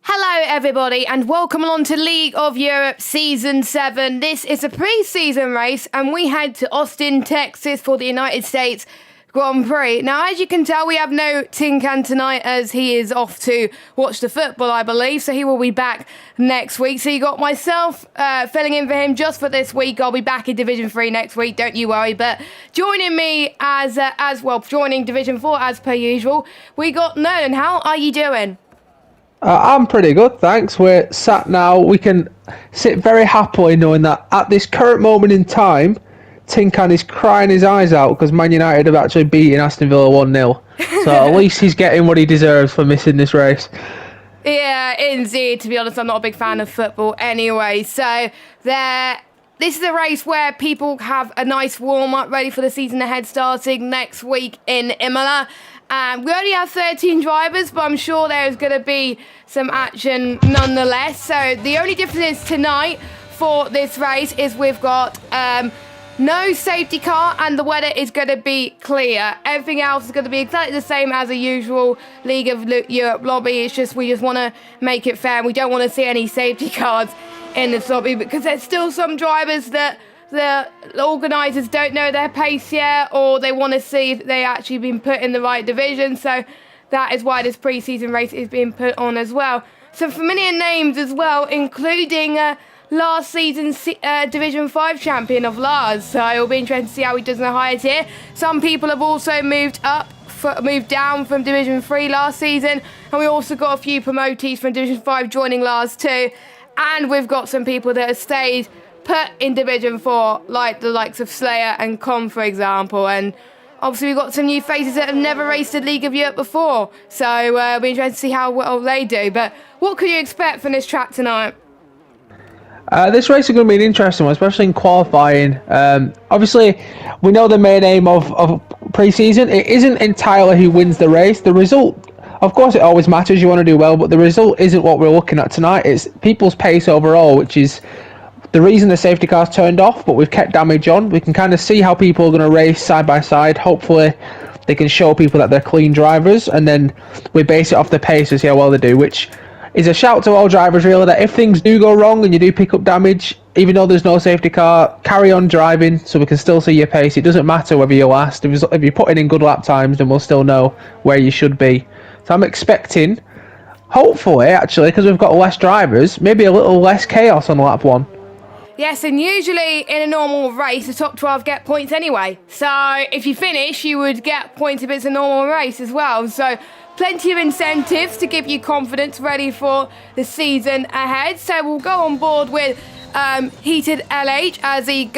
Hello everybody and welcome along to League of Europe Season 7. This is a pre-season race and we head to Austin, Texas for the United States Grand Prix. Now as you can tell we have no Tinkan tonight as he is off to watch the football I believe, so he will be back next week. So you got myself filling in for him just for this week. I'll be back in Division 3 next week, don't you worry. But joining me as well, joining Division 4 as per usual, we got Nolan. How are you doing? I'm pretty good, thanks. We're sat now. We can sit very happily knowing that at this current moment in time, Tinkan is crying his eyes out because Man United have actually beaten Aston Villa 1-0. So at least he's getting what he deserves for missing this race. Yeah, indeed. To be honest, I'm not a big fan of football anyway. So this is a race where people have a nice warm-up ready for the season ahead starting next week in Imola. We only have 13 drivers, but I'm sure there's going to be some action nonetheless. So the only difference tonight for this race is we've got no safety car and the weather is going to be clear. Everything else is going to be exactly the same as a usual League of Europe lobby. It's just we just want to make it fair and we don't want to see any safety cars in this lobby because there's still some drivers that the organisers don't know their pace yet, or they want to see if they actually been put in the right division. So that is why this pre-season race is being put on as well. Some familiar names as well, including last season's Division 5 champion of Lars. So it'll be interesting to see how he does in the higher tier. Some people have also moved down from Division 3 last season, and we also got a few promotees from Division 5 joining Lars too. And we've got some people that have stayed put in Division 4, like the likes of Slayer and Con, for example. And obviously we've got some new faces that have never raced a League of Europe before. So it'll be interesting to see how well they do. But what could you expect from this track tonight? This race is going to be an interesting one, especially in qualifying. Obviously, we know the main aim of pre-season. It isn't entirely who wins the race. The result, of course, it always matters. You want to do well, but the result isn't what we're looking at tonight. It's people's pace overall, which is the reason the safety car's turned off, but we've kept damage on. We can kind of see how people are going to race side by side. Hopefully, they can show people that they're clean drivers, and then we base it off the pace to see how well they do, which is a shout to all drivers, really, that if things do go wrong and you do pick up damage, even though there's no safety car, carry on driving so we can still see your pace. It doesn't matter whether you're last. If you're putting in good lap times, then we'll still know where you should be. So I'm expecting, hopefully, actually, because we've got less drivers, maybe a little less chaos on lap 1. Yes, and usually in a normal race, the top 12 get points anyway. So if you finish, you would get points if it's a normal race as well. So plenty of incentives to give you confidence ready for the season ahead. So we'll go on board with Heated LH as he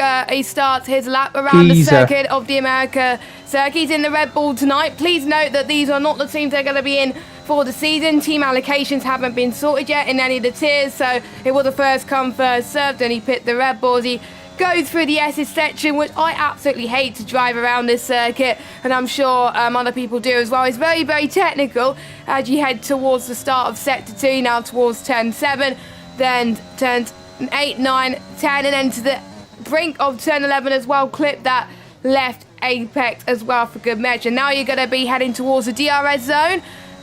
starts his lap around the circuit of the America circuit. He's in the Red Bull tonight. Please note that these are not the teams that are going to be in for the season. Team allocations haven't been sorted yet in any of the tiers, so it was a first come first served, and he picked the Red Bulls. He goes through the S's section, which I absolutely hate to drive around this circuit, and I'm sure other people do as well. It's very, very technical as you head towards the start of Sector 2, now towards Turn 7, then turns 8, 9, 10, and then to the brink of Turn 11 as well. Clip that left apex as well for good measure. Now you're going to be heading towards the DRS zone,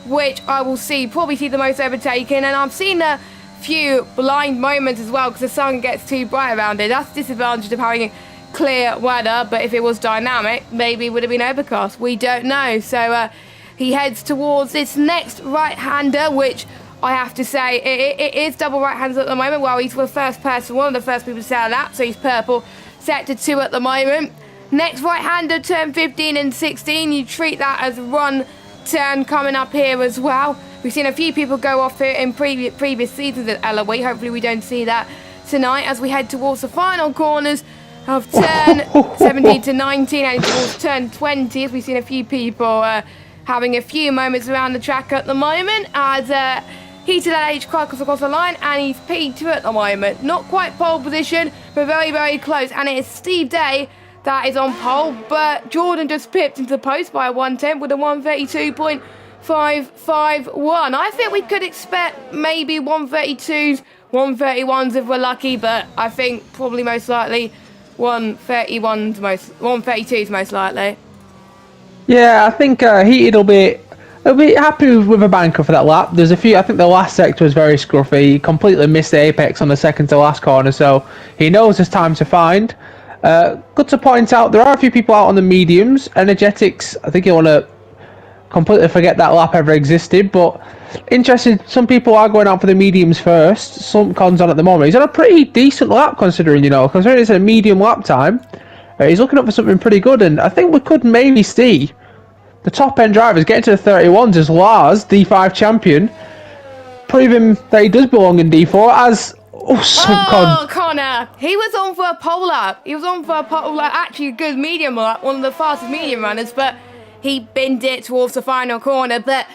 which I will probably see the most overtaken, and I've seen a few blind moments as well because the sun gets too bright around it. That's the disadvantage of having clear weather, but if it was dynamic, maybe it would have been overcast. We don't know. So he heads towards this next right-hander, which I have to say, it is double right-handers at the moment. Well, he's the first person, one of the first people to set a lap, so he's purple, Sector 2 at the moment. Next right-hander, turn 15 and 16, you treat that as one turn coming up here as well. We've seen a few people go off here in previous seasons at Eloise. Hopefully we don't see that tonight as we head towards the final corners of turn 17 to 19 and towards turn 20, as we've seen a few people having a few moments around the track at the moment as Heated LH crosses across the line, and he's P2 at the moment. Not quite pole position, but very, very close. And it is Steve Day that is on pole, but Jordan just pipped into the post by a 110 with a 132.551. I think we could expect maybe 132s, 131s if we're lucky, but I think probably most likely 132s most likely. Yeah, I think Heated will be He'll be happy with a banker for that lap. There's a few. I think the last sector was very scruffy. He completely missed the apex on the second to last corner, so he knows there's time to find. Good to point out, there are a few people out on the mediums. Energetics, I think you want to completely forget that lap ever existed, but interesting, some people are going out for the mediums first. Slumpcon's on at the moment. He's on a pretty decent lap considering it's a medium lap time. He's looking up for something pretty good, and I think we could maybe see the top end drivers getting to the 31s as Lars, D5 champion, proving that he does belong in D4 as Oh, Connor! He was on for a pole lap. Actually a good medium lap, one of the fastest medium runners, but he binned it towards the final corner. But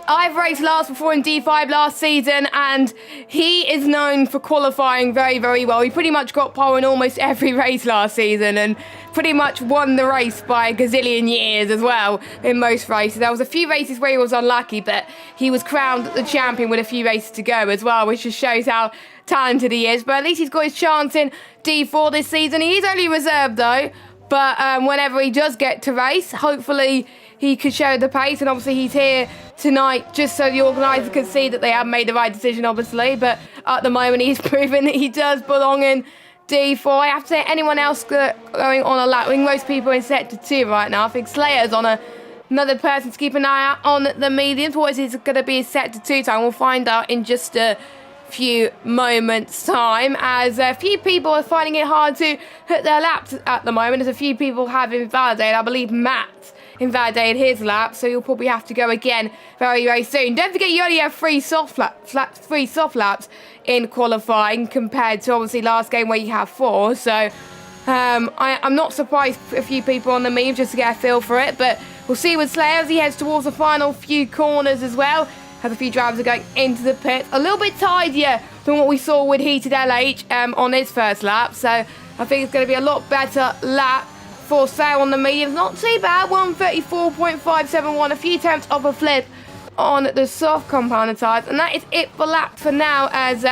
I've raced Lars before in D5 last season, and he is known for qualifying very, very well. He pretty much got pole in almost every race last season, and pretty much won the race by a gazillion years as well in most races. There was a few races where he was unlucky, but he was crowned the champion with a few races to go as well, which just shows how talented he is. But at least he's got his chance in D4 this season. He is only reserved though, but whenever he does get to race, hopefully he could show the pace. And obviously he's here tonight just so the organiser can see that they have made the right decision, obviously. But at the moment he's proven that he does belong in D4. I have to say, anyone else going on a lap, I think most people are in sector 2 right now. I think Slayer's on another person to keep an eye out on the mediums. What is it going to be a sector 2 time? We'll find out in just a few moments time, as a few people are finding it hard to hit their laps at the moment, as a few people have invalidated. I believe Matt invalidated his lap, so you'll probably have to go again very, very soon. Don't forget, you only have three soft laps in qualifying compared to obviously last game where you have 4. So I'm not surprised a few people on the move just to get a feel for it, but we'll see with Slayer as he heads towards the final few corners as well. As a few drivers are going into the pit, a little bit tidier than what we saw with Heated LH on his first lap. So I think it's going to be a lot better lap for Slayer on the mediums. Not too bad, 134.571, a few attempts of a flip on the soft compounder tyres. And that is it for lap for now, as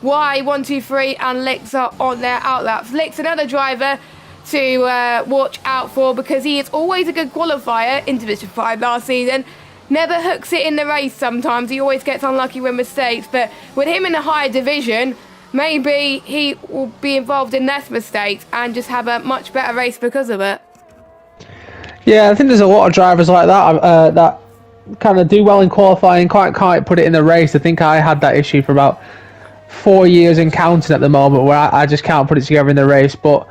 Y123 and Licks are on their outlaps. Licks, another driver to watch out for, because he is always a good qualifier in Division 5 last season. Never hooks it in the race sometimes. He always gets unlucky with mistakes. But with him in a higher division, maybe he will be involved in less mistakes and just have a much better race because of it. Yeah, I think there's a lot of drivers like that that kind of do well in qualifying, can't put it in the race. I think I had that issue for about 4 years and counting at the moment, where I just can't put it together in the race. But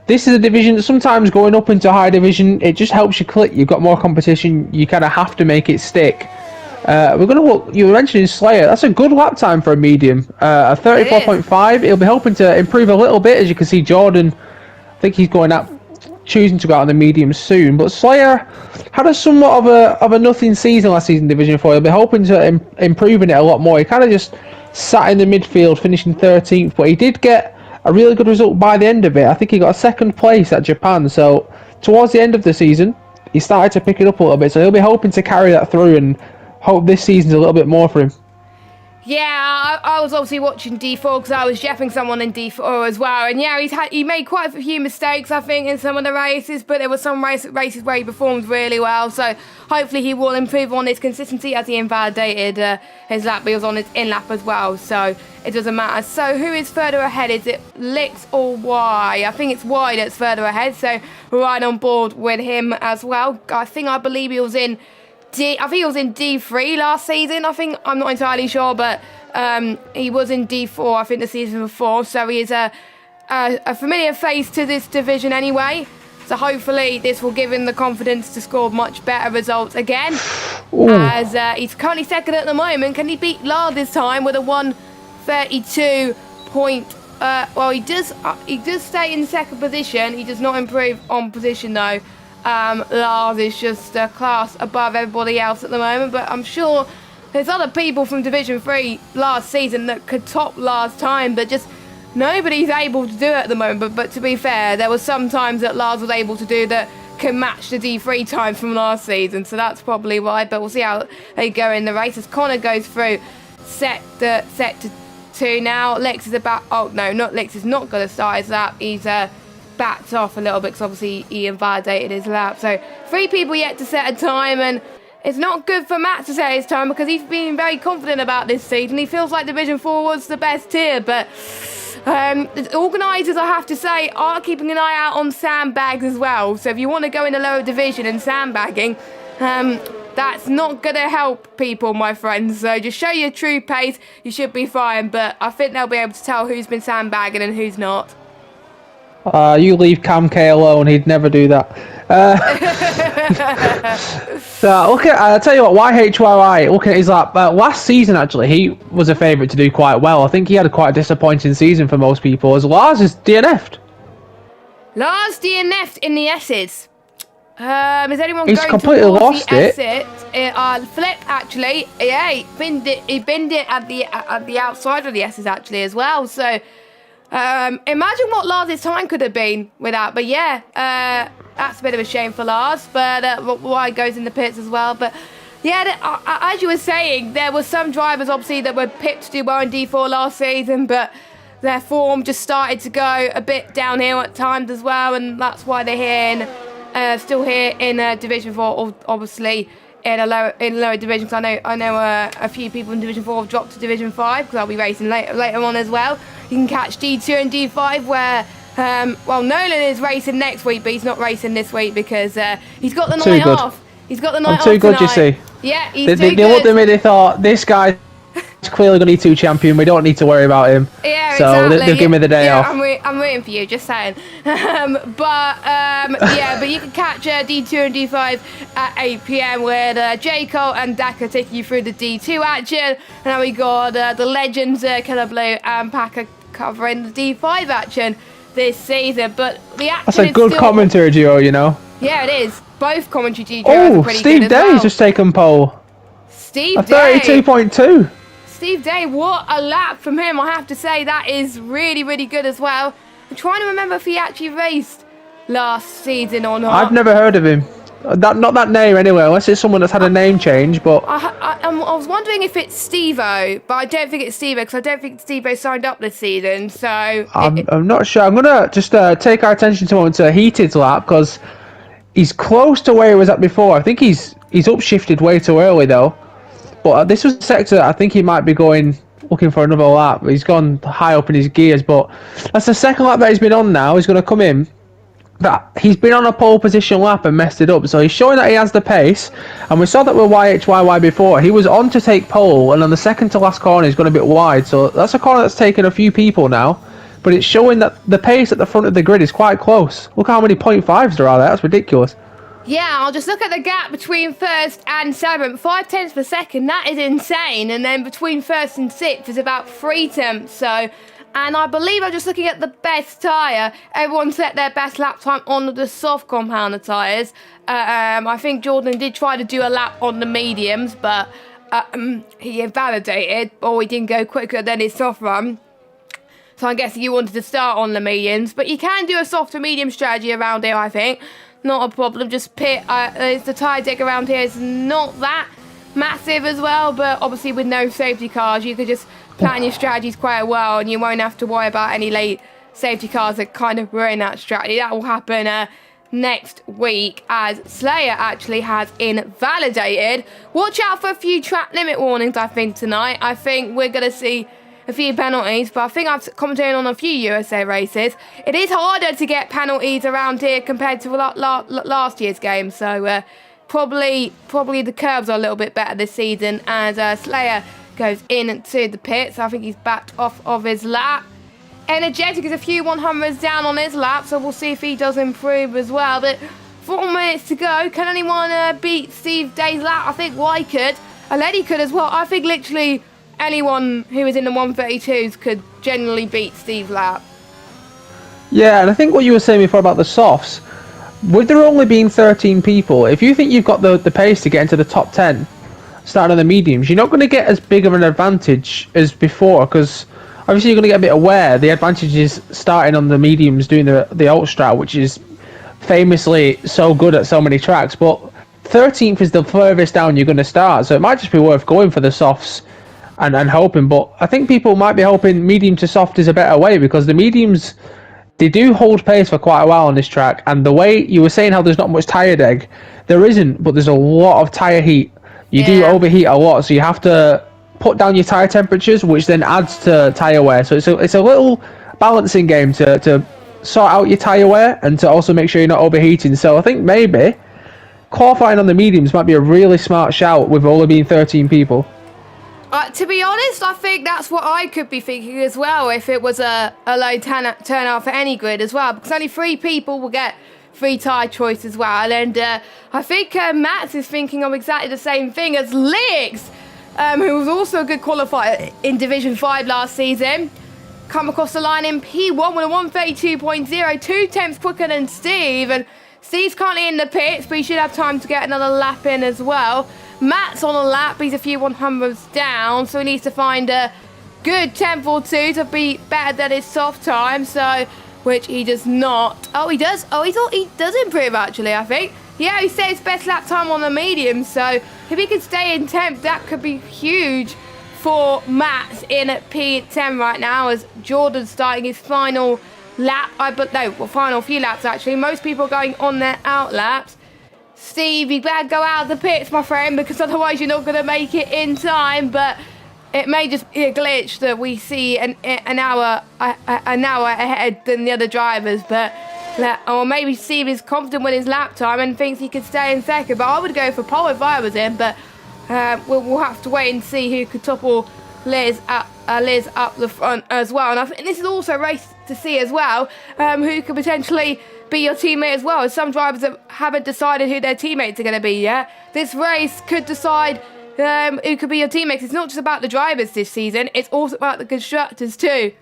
this is a division, sometimes going up into high division, it just helps you click. You've got more competition, you kind of have to make it stick. We're going to look, you were mentioning Slayer, that's a good lap time for a medium. A 34.5, he'll be hoping to improve a little bit. As you can see, Jordan, I think he's choosing to go out on the medium soon. But Slayer had a somewhat of a nothing season last season in Division 4. He'll be hoping to improving it a lot more. He kind of just sat in the midfield, finishing 13th, but he did get a really good result by the end of it. I think he got a second place at Japan, so towards the end of the season he started to pick it up a little bit, so he'll be hoping to carry that through and hope this season's a little bit more for him. Yeah, I was obviously watching D4 because I was jeffing someone in D4 as well. And yeah, he made quite a few mistakes, I think, in some of the races, but there were some races where he performed really well. So hopefully he will improve on his consistency, as he invalidated his lap, but he was on his in-lap as well. So it doesn't matter. So who is further ahead? Is it Licks or Y? I think it's Y that's further ahead, so we're right on board with him as well. I believe he was in D3 last season. I'm not entirely sure, but he was in D4, I think, the season before. So he is a familiar face to this division anyway. So hopefully this will give him the confidence to score much better results again. Ooh. As he's currently second at the moment. Can he beat Lard this time with a 132 point? Well, he does stay in second position. He does not improve on position though. Lars is just a class above everybody else at the moment, but I'm sure there's other people from Division 3 last season that could top Lars' time, but just nobody's able to do it at the moment. But to be fair, there were some times that Lars was able to do that can match the D3 time from last season, so that's probably why. But we'll see how they go in the race as Connor goes through sector 2 now. Lex is about, oh no, Lex is not going to start his lap. He's backed off a little bit because obviously he invalidated his lap. So 3 people yet to set a time, and It's not good for Matt to say his time because he's been very confident about this season. He feels like Division 4 was the best tier, but the organisers, I have to say, are keeping an eye out on sandbags as well. So if you want to go in the lower division and sandbagging, that's not going to help people, my friends. So just show your true pace, you should be fine. But I think they'll be able to tell who's been sandbagging and who's not. You leave Cam K alone, he'd never do that. So, I'll tell you what, YHYY, looking at his lap, last season actually, he was a favourite to do quite well. I think he had a quite disappointing season for most people, as Lars is DNF'd. Lars DNF'd in the S's. Is anyone He's going completely towards lost the it. Flip, actually, yeah, he binned it at the outside of the S's, actually, as well, so... imagine what Lars' time could have been without, but yeah, that's a bit of a shame for Lars, but why goes in the pits as well. But yeah, as you were saying, there were some drivers obviously that were picked to do well in D4 last season, but their form just started to go a bit downhill at times as well, and that's why they're here still here in Division 4, obviously. In lower divisions, I know a few people in Division 4 have dropped to Division 5 because I'll be racing later on as well. You can catch D2 and D5 where, Nolan is racing next week, but he's not racing this week because he's got the night off. He's got the night off too good, tonight. you see. Yeah, he's They looked at me, they thought, this guy is clearly going to be 2 champion, we don't need to worry about him. Yeah, so exactly. they'll give me the day off. I'm rooting for you, just saying. But you can catch D2 and D5 at 8 p.m. with J. Cole and Daka taking you through the D2 action. And then we got the legends Killer Blue and Packer covering the D5 action this season. But the action That's a good commentary duo, you know. Yeah, it is. Both commentary duos are pretty Steve good Day's as well. just taken pole. Steve Day. 32.2. Steve Day, what a lap from him. I have to say, that is really, really good as well. I'm trying to remember if he actually raced last season or not. I've never heard of him. Not that name anyway, unless it's someone that's had a name change, but... I was wondering if it's Steve-O, but I don't think it's Steve-O, because I don't think Steve-O signed up this season, so... I'm not sure. I'm going to just take our attention to Heated's lap, because he's close to where he was at before. I think he's upshifted way too early, though. But this was a sector that I think he might be looking for another lap. He's gone high up in his gears, but that's the second lap that he's been on now. He's going to come in. But he's been on a pole position lap and messed it up, so he's showing that he has the pace. And we saw that with YHYY before. He was on to take pole, and on the second to last corner he's gone a bit wide. So that's a corner that's taken a few people now. But it's showing that the pace at the front of the grid is quite close. Look how many 0.5s there are there. That's ridiculous. Yeah, I'll just look at the gap between first and seventh. 5 tenths per second, that is insane. And then between first and sixth is about 3 tenths. So, and I believe I'm just looking at the best tyre. Everyone set their best lap time on the soft compounder tyres. I think Jordan did try to do a lap on the mediums, but he invalidated, or he didn't go quicker than his soft run. So I'm guessing you wanted to start on the mediums. But you can do a soft to medium strategy around here, I think. Not a problem, just pit. The tyre deck around here is not that massive as well, but obviously with no safety cars, you could just plan your strategies quite well and you won't have to worry about any late safety cars that kind of ruin that strategy. That will happen next week as Slayer actually has invalidated. Watch out for a few track limit warnings, I think, tonight. I think we're going to see a few penalties, but I think I've commented on a few USA races. It is harder to get penalties around here compared to last year's game, so probably the curves are a little bit better this season as Slayer goes into the pits. I think he's backed off of his lap. Energetic is a few 100s down on his lap, so we'll see if he does improve as well. But 4 minutes to go. Can anyone beat Steve Day's lap? I think Y could. Aledi could as well. I think literally anyone who is in the 132s could generally beat Steve's lap. Yeah, and I think what you were saying before about the softs, with there only being 13 people, if you think you've got the pace to get into the top 10, starting on the mediums, you're not going to get as big of an advantage as before, because obviously you're going to get a bit aware. The advantage is starting on the mediums, doing the alt strat, which is famously so good at so many tracks, but 13th is the furthest down you're going to start, so it might just be worth going for the softs and hoping. But I think people might be hoping medium to soft is a better way, because the mediums, they do hold pace for quite a while on this track, and the way you were saying how there's not much tyre deg, there isn't, but there's a lot of tyre heat. you do Yeah. overheat a lot, so you have to put down your tyre temperatures, which then adds to tyre wear. So it's a little balancing game to sort out your tyre wear and to also make sure you're not overheating. So I think maybe qualifying on the mediums might be a really smart shout with only being 13 people. To be honest, I think that's what I could be thinking as well if it was a low turnout for any grid as well, because only 3 people will get 3 tyre choice as well. And I think Mats is thinking of exactly the same thing as Lix, who was also a good qualifier in Division 5 last season. Come across the line in P1 with a 132.0, 2 tenths quicker than Steve. And Steve's currently in the pits, but he should have time to get another lap in as well. Matt's on a lap, he's a few 100s down, so he needs to find a good tenth or two to be better than his soft time, so which he does not. Oh, he does. Oh, he does improve actually, I think. Yeah, he said his best lap time on the medium, so if he can stay in 10th, that could be huge for Matt in P10 right now as Jordan's starting his final lap. Final few laps actually. Most people are going on their out laps. Steve, you better go out of the pits, my friend, because otherwise you're not going to make it in time. But it may just be a glitch that we see an hour ahead than the other drivers. But or maybe Steve is confident with his lap time and thinks he could stay in second. But I would go for pole if I was him. But we'll have to wait and see who could topple Liz up the front as well. And I think this is also a race to see as well who could potentially be your teammate as well, as some drivers haven't decided who their teammates are going to be yet. This race could decide who could be your teammates. It's not just about the drivers this season, it's also about the constructors too.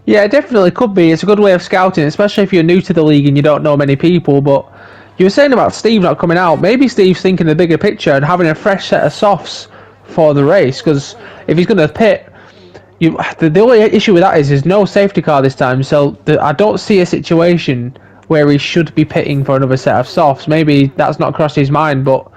Yeah, it definitely could be. It's a good way of scouting, especially if you're new to the league and you don't know many people. But you were saying about Steve not coming out. Maybe Steve's thinking the bigger picture and having a fresh set of softs for the race, because if he's going to pit, the only issue with that is there's no safety car this time, so I don't see a situation where he should be pitting for another set of softs. Maybe that's not crossed his mind, but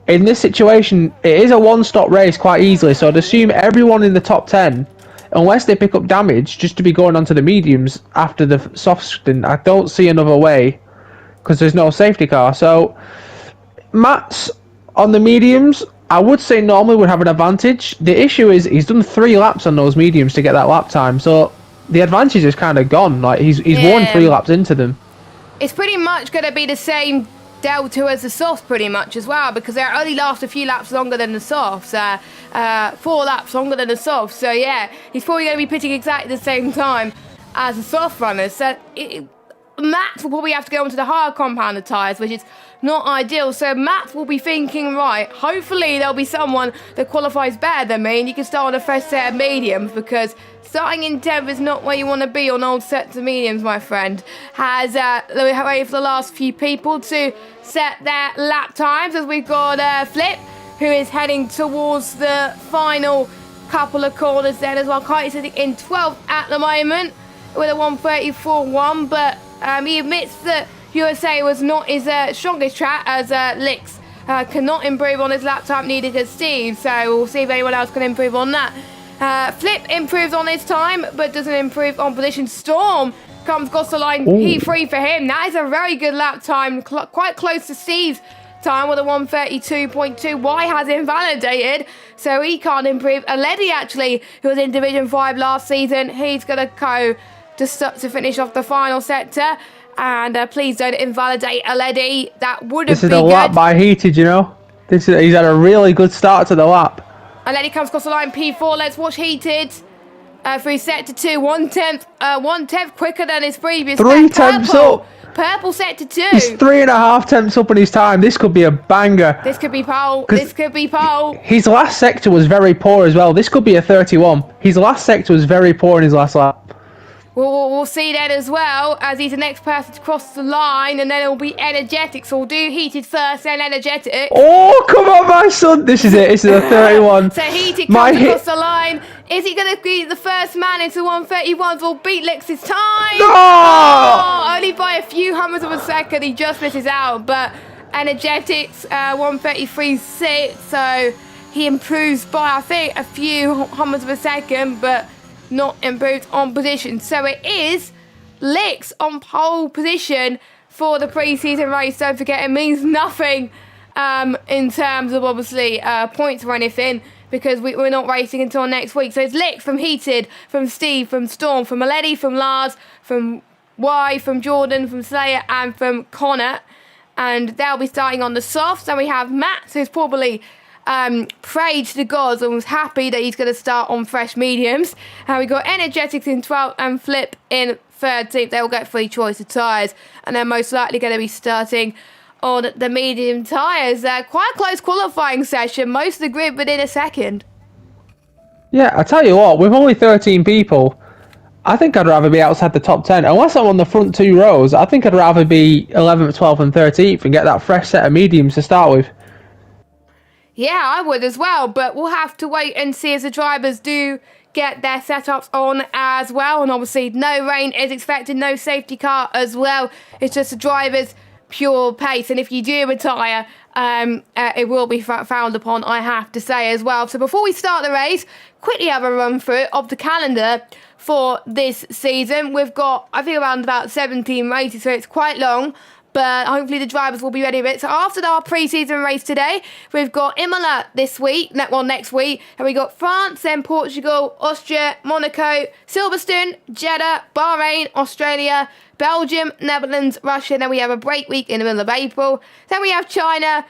in this situation, it is a one-stop race quite easily, so I'd assume everyone in the top 10, unless they pick up damage, just to be going onto the mediums after the softs. I don't see another way, because there's no safety car. So Matt's on the mediums, I would say normally would have an advantage. The issue is he's done 3 laps on those mediums to get that lap time, so the advantage is kind of gone. Like he's won 3 laps into them. It's pretty much going to be the same delta as the softs pretty much as well, because they only last a few laps longer than the softs, 4 laps longer than the softs. So yeah, he's probably going to be pitting exactly the same time as the soft runners. So Matt will probably have to go onto the hard compounder tyres, which is not ideal. So Matt will be thinking, right, hopefully there'll be someone that qualifies better than me and you can start on a fresh set of mediums, because starting in 10th is not where you want to be on old sets of mediums, my friend. Has waited for the last few people to set their lap times, as we've got Flip, who is heading towards the final couple of corners then as well. Kite is sitting in 12th at the moment with a 134.1, but he admits that USA was not his strongest track, as Lix cannot improve on his lap time, neither does Steve, so we'll see if anyone else can improve on that. Flip improves on his time, but doesn't improve on position. Storm comes across the line, P3 for him. That is a very good lap time, quite close to Steve's time with a 132.2. Y has invalidated, so he can't improve. Aledi, actually, who was in Division 5 last season, he's going to go to finish off the final sector. And please don't invalidate Aledi. That would have been good. This is a lap by Heated, you know. He's had a really good start to the lap. Aledi comes across the line, P4. Let's watch Heated. Through sector 2, 1/10 quicker than his previous. 3 tenths up. Purple sector 2. He's 3.5 tenths up on his time. This could be a banger. This could be pole. This could be pole. His last sector was very poor as well. This could be a 31. His last sector was very poor in his last lap. We'll see that as well, as he's the next person to cross the line, and then it'll be Energetic. So we'll do Heated first, then Energetic. Oh, come on, my son. This is it. This is a 31. So Heated comes across the line. Is he going to be the first man into 131s or beat Lex's time? No! Oh, only by a few hundredths of a second. He just misses out. But Energetics, 133.6. So he improves by, I think, a few hundredths of a second, but not improved on position. So it is Lix on pole position for the pre-season race. Don't forget, it means nothing in terms of obviously points or anything, because we're not racing until next week. So it's Lick from Heated, from Steve, from Storm, from Maledi, from Lars, from Y, from Jordan, from Slayer, and from Connor. And they'll be starting on the softs. Then we have Matt, who's probably prayed to the gods and was happy that he's going to start on fresh mediums. And we got Energetics in 12th and Flip in 13th. They'll get free choice of tyres, and they're most likely going to be starting on the medium tyres. Quite a close qualifying session, most of the grid within a second. Yeah, I tell you what, with only 13 people, I think I'd rather be outside the top 10. Unless I'm on the front 2 rows, I think I'd rather be 11th, 12th and 13th and get that fresh set of mediums to start with. Yeah, I would as well, but we'll have to wait and see as the drivers do get their setups on as well. And obviously no rain is expected, no safety car as well. It's just the drivers' pure pace. And if you do retire, it will be frowned upon, I have to say as well. So before we start the race, quickly have a run through of the calendar for this season. We've got, I think, around about 17 races, so it's quite long. But hopefully the drivers will be ready with it. So after our pre-season race today, we've got Imola this week, next week, and we got France, then Portugal, Austria, Monaco, Silverstone, Jeddah, Bahrain, Australia, Belgium, Netherlands, Russia. Then we have a break week in the middle of April. Then we have China,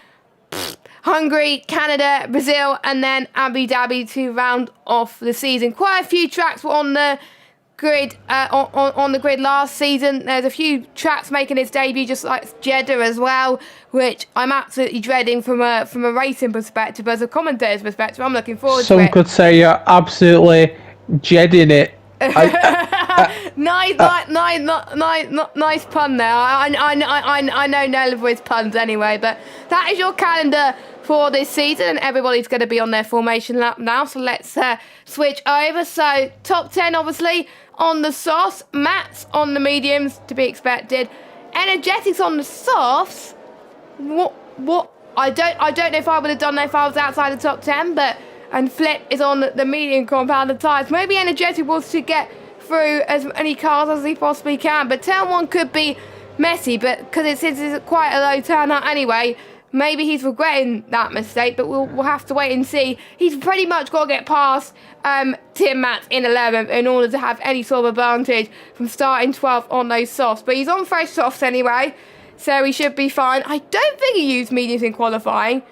Hungary, Canada, Brazil, and then Abu Dhabi to round off the season. Quite a few tracks were on the grid on the grid last season. There's a few tracks making its debut, just like Jeddah as well, which I'm absolutely dreading from a racing perspective. But as a commentator's perspective, I'm looking forward to it. Some could say you're absolutely jedding it. Nice pun there. I know Nella with puns anyway, but that is your calendar for this season, and everybody's going to be on their formation lap now. So let's switch over. So top 10, obviously on the softs, Matt's on the mediums to be expected, Energetics on the softs. What? I don't know if I would have done that if I was outside the top 10, but. And Flip is on the medium compounded tyres. Maybe Energetic wants to get through as many cars as he possibly can. But turn 1 could be messy, but because it's quite a low turn out anyway, maybe he's regretting that mistake. But we'll have to wait and see. He's pretty much got to get past Tim Matz in 11th in order to have any sort of advantage from starting 12th on those softs. But he's on fresh softs anyway, so he should be fine. I don't think he used mediums in qualifying,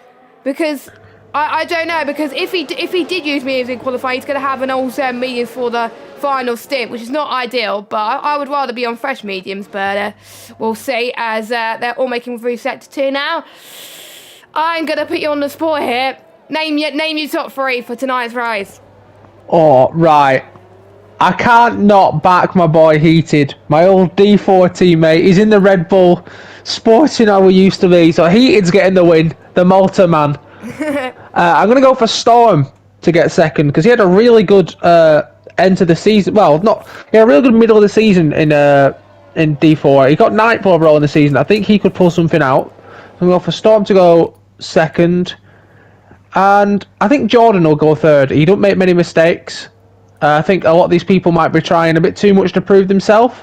because I don't know, because if he did use mediums in qualifying, he's going to have an old set of mediums for the final stint, which is not ideal. But I would rather be on fresh mediums. But we'll see, as they're all making through sector 2 now. I'm going to put you on the spot here. Name your top 3 for tonight's race. Oh, right. I can't not back my boy Heated, my old D4 teammate. He's in the Red Bull Sporting how we used to be. So Heated's getting the win, the Malta man. I'm going to go for Storm to get second, because he had a really good end to the season. Well, he had a really good middle of the season in D4. He got 9th overall in the season. I think he could pull something out. I'm going to go for Storm to go second. And I think Jordan will go third. He don't make many mistakes. I think a lot of these people might be trying a bit too much to prove themselves.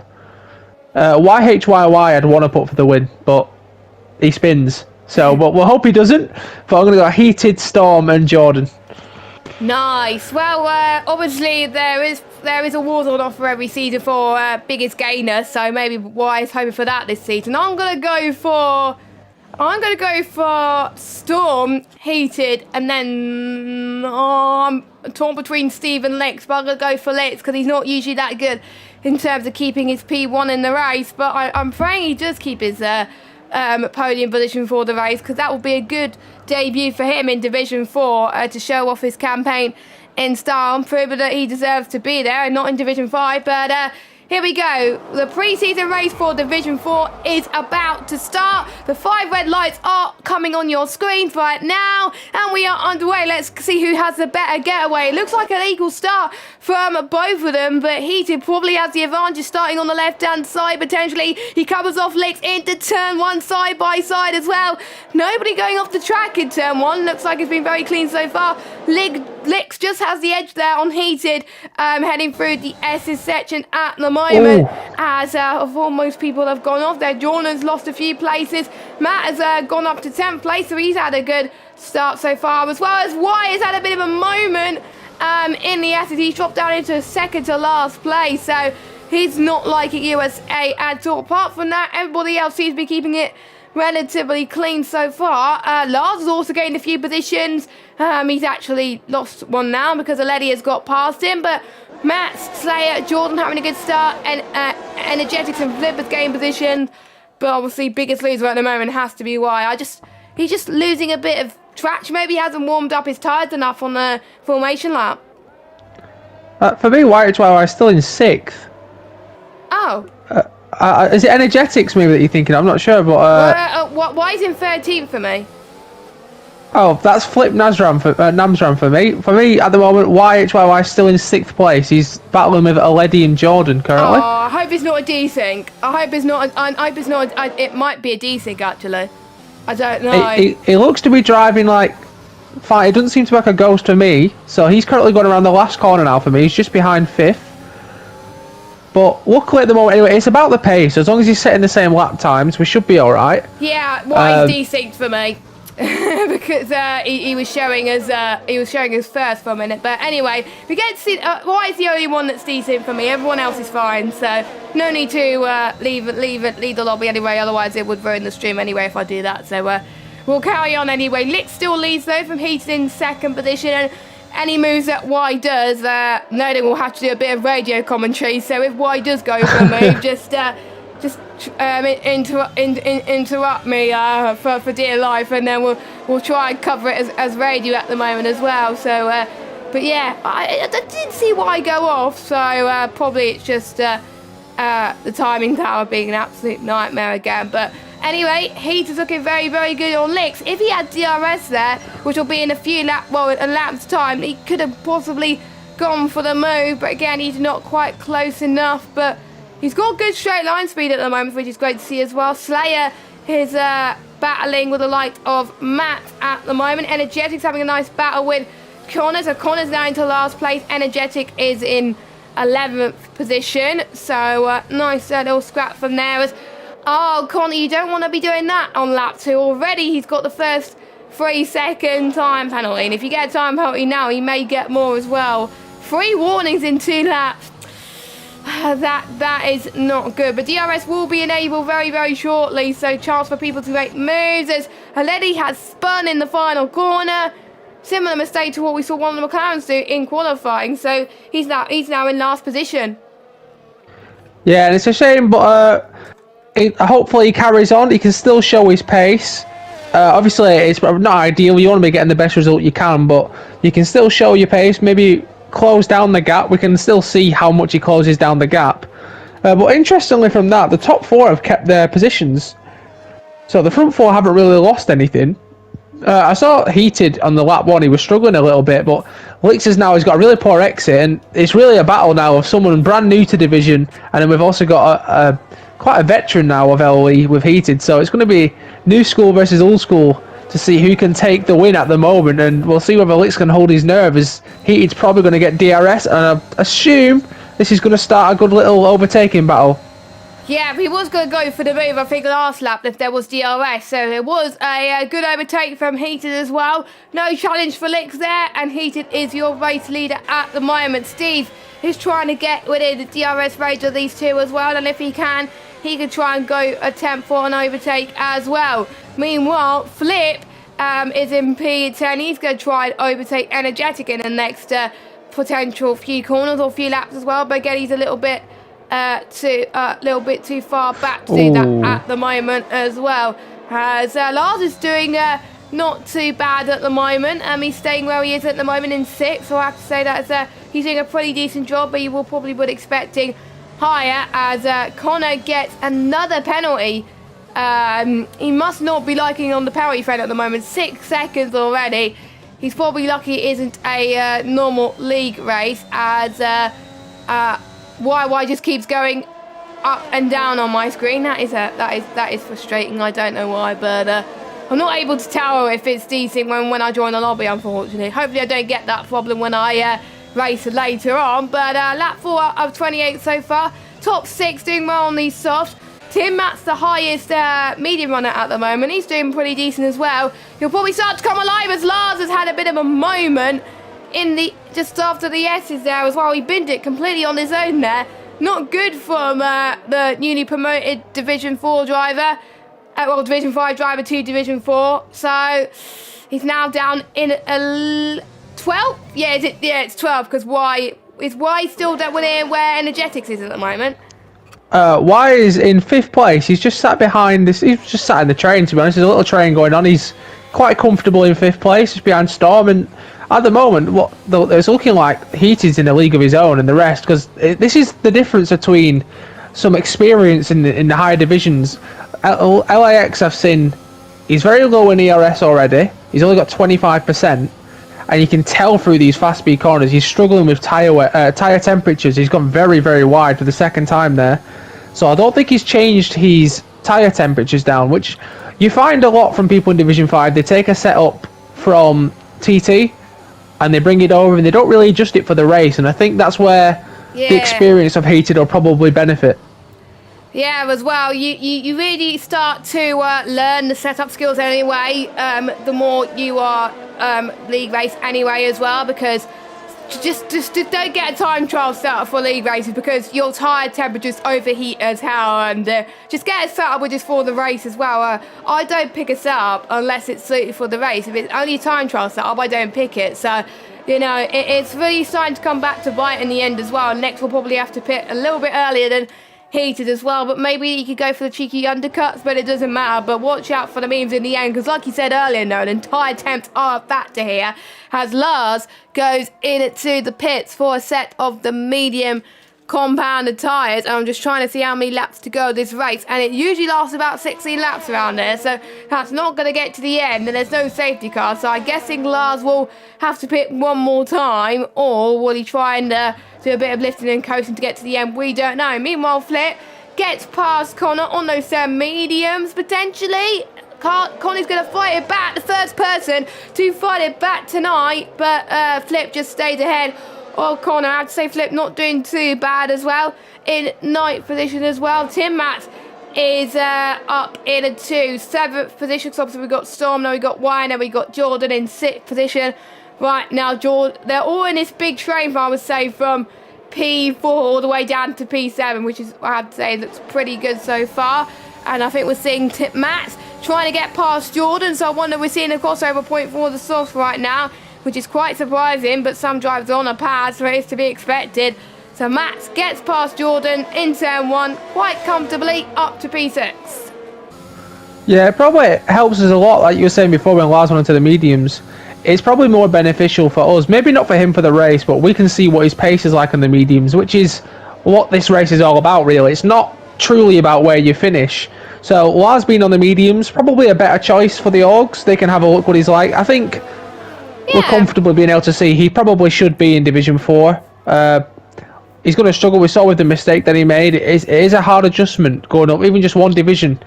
YHYY I'd want to put for the win, but he spins. So, but we'll hope he doesn't. But I'm going to go Heated, Storm, and Jordan. Nice. Well, obviously there is a Warzone offer every season for biggest gainer. So maybe Wise hoping for that this season. I'm going to go for Storm, Heated, and then I'm torn between Steve and Lex. But I'm going to go for Lex because he's not usually that good in terms of keeping his P1 in the race. But I'm praying he does keep his podium position for the race, because that will be a good debut for him in Division 4 to show off his campaign in style and prove that he deserves to be there and not in Division 5. But here we go. The pre-season race for Division 4 is about to start. The 5 red lights are coming on your screens right now, and we are underway. Let's see who has the better getaway. It looks like an equal start from both of them, but Heated probably has the advantage starting on the left-hand side, potentially. He covers off Lex into turn 1 side by side as well. Nobody going off the track in turn 1. Looks like it's been very clean so far. Lig Licks just has the edge there on Heated, heading through the S's section at the moment. As most people have gone off there. Jordan's lost a few places. Matt has gone up to 10th place, so he's had a good start so far, as well as Wyatt has had a bit of a moment in the S's. He's dropped down into second to last place, so he's not liking USA at all. Apart from that, everybody else seems to be keeping it relatively clean so far. Lars has also gained a few positions. He's actually lost one now because Aledi has got past him, but Matt, Slayer, Jordan having a good start, and Energetics and Flip has gained position. But obviously, biggest loser at the moment has to be Wyatt. He's just losing a bit of traction. Maybe he hasn't warmed up his tyres enough on the formation lap. For me, Wyatt is still in 6th. Oh. Is it Energetics maybe that you're thinking? I'm not sure, but why is in 13th for me? Oh, that's Flip Namsram for me. For me, at the moment, YHYY is still in 6th place. He's battling with Aledi and Jordan currently. Oh, I hope it's not a desync. I hope it's not. It might be a desync actually. I don't know. He looks to be driving like fine. It doesn't seem to be like a ghost to me. So he's currently going around the last corner now for me. He's just behind 5th. But luckily at the moment, anyway, it's about the pace. As long as he's setting the same lap times, we should be all right. Yeah, well, he's desynced for me because he was showing us first for a minute. But anyway, we get to see. Why is the only one that's desynced for me? Everyone else is fine, so no need to leave the lobby anyway. Otherwise, it would ruin the stream anyway if I do that. So we'll carry on anyway. Lick still leads though from Heated in 2nd position. And any moves that Y does, Noden will have to do a bit of radio commentary. So if Y does go for a move, just interrupt me for dear life, and then we'll try and cover it as radio at the moment as well. So, but yeah, I didn't see Y go off. So probably it's just the timing tower being an absolute nightmare again. But anyway, Heat is looking very, very good on Licks. If he had DRS there, which will be in a lap's time, he could have possibly gone for the move. But again, he's not quite close enough. But he's got good straight line speed at the moment, which is great to see as well. Slayer is battling with the light of Matt at the moment. Energetics having a nice battle with Connor. So Connor's now into last place. Energetic is in 11th position. So nice little scrap from there. Oh, Connor, you don't want to be doing that on lap 2 already. He's got the first 3-second time penalty. And if you get a time penalty now, he may get more as well. 3 warnings in 2 laps. That is not good. But DRS will be enabled very, very shortly. So chance for people to make moves as Aledi has spun in the final corner. Similar mistake to what we saw one of the McLarens do in qualifying. So he's now in last position. Yeah, and it's a shame, but hopefully he carries on. He can still show his pace. Obviously, it's not ideal. You want to be getting the best result you can, but you can still show your pace. Maybe close down the gap. We can still see how much he closes down the gap. But interestingly from that, the top 4 have kept their positions. So the front 4 haven't really lost anything. I saw Heated on the lap 1. He was struggling a little bit, but Licks has got a really poor exit, and it's really a battle now of someone brand new to division, and then we've also got quite a veteran now of LE with Heated, so it's going to be new school versus old school to see who can take the win at the moment, and we'll see whether Licks can hold his nerve, as Heated's probably going to get DRS, and I assume this is going to start a good little overtaking battle. Yeah, he was going to go for the move, I think, last lap if there was DRS. So it was a good overtake from Heated as well. No challenge for Licks there, and Heated is your race leader at the moment. Steve is trying to get within the DRS range of these two as well, and if he can, he could try and go attempt for an overtake as well. Meanwhile, Flip is in P10. He's going to try and overtake Energetic in the next potential few corners or few laps as well. But again, he's a little bit too far back to do that at the moment as well. As Lars is doing not too bad at the moment. He's staying where he is at the moment in 6th. So I have to say that he's doing a pretty decent job, but you will probably be expecting higher as Connor gets another penalty. He must not be liking on the penalty front at the moment. 6 seconds already. He's probably lucky it isn't a normal league race, as YY just keeps going up and down on my screen. That is frustrating. I don't know why, but I'm not able to tell if it's decent when I join the lobby, unfortunately. Hopefully I don't get that problem when I race later on. But lap 4 of 28 so far. Top 6 doing well on these softs. Tim Matt's the highest medium runner at the moment. He's doing pretty decent as well. He'll probably start to come alive as Lars has had a bit of a moment in the just after the S's there as well. He binned it completely on his own there. Not good from the newly promoted Division 4 driver. Well, Division 5 driver to Division 4. So he's now down in 12? Yeah, it's 12 because is Y still down where Energetics is at the moment? Y is in 5th place. He's just sat behind this. He's just sat in the train, to be honest. There's a little train going on. He's quite comfortable in 5th place, just behind Storm. And at the moment, it's looking like Heated's in a league of his own and the rest, because this is the difference between some experience in the higher divisions. LAX, I've seen, he's very low in ERS already. He's only got 25%. And you can tell through these fast speed corners, he's struggling with tyre temperatures. He's gone very, very wide for the second time there. So I don't think he's changed his tyre temperatures down, which you find a lot from people in Division 5. They take a setup from TT and they bring it over and they don't really adjust it for the race. And I think that's where the experience of Heated will probably benefit. Yeah, as well, you really start to learn the setup skills anyway, the more you are league race anyway as well, because just don't get a time trial set up for league races because your tyre temperatures overheat as hell, and just get a setup which is for the race as well. I don't pick a setup unless it's suited for the race. If it's only a time trial setup, I don't pick it. So, you know, it's really starting to come back to bite in the end as well. Next, we'll probably have to pit a little bit earlier than Heated as well, but maybe you could go for the cheeky undercuts, but it doesn't matter. But watch out for the memes in the end, because like you said earlier, Nolan, tyre temps are a factor here, as Lars goes into the pits for a set of the medium compounded tyres. And I'm just trying to see how many laps to go this race, and it usually lasts about 16 laps around there, so that's not going to get to the end, and there's no safety car, so I'm guessing Lars will have to pit one more time, or will he try and do a bit of lifting and coasting to get to the end? We don't know. Meanwhile, Flip gets past Connor on those mediums, potentially. Connor's going to fight it back, the first person to fight it back tonight, but Flip just stayed ahead. Oh, Connor, I have to say Flip not doing too bad as well. In 9th position as well. Tim Matt is up in a 7th position. So obviously we've got Storm, now we've got Y, now we've got Jordan in 6th position. Right now, Jordan, they're all in this big train, I would say, from P4 all the way down to P7, which is, I have to say, looks pretty good so far. And I think we're seeing Matt trying to get past Jordan. So I wonder, we're seeing a crossover point for the soft right now, which is quite surprising, but some drivers are on a pad, so it's to be expected. So Matt gets past Jordan in turn 1 quite comfortably up to P6. Yeah, it probably helps us a lot, like you were saying before when Lars went into the mediums. It's probably more beneficial for us, maybe not for him for the race, but we can see what his pace is like on the mediums, which is what this race is all about, really. It's not truly about where you finish. So Lars being on the mediums, probably a better choice for the Augs. They can have a look what he's like. I think we're comfortable being able to see he probably should be in Division 4. He's going to struggle. We saw with the mistake that he made. It is a hard adjustment going up, even just one division.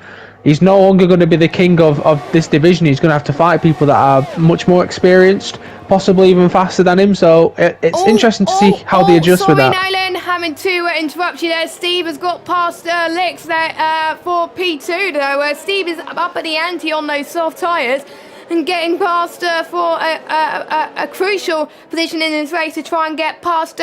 He's no longer going to be the king of this division. He's going to have to fight people that are much more experienced, possibly even faster than him. So it's interesting to see how they adjust with that. Sorry, Nolan, having to interrupt you there. Steve has got past Licks there for P2, though. Steve is up at the ante on those soft tyres and getting past for a crucial position in this race to try and get past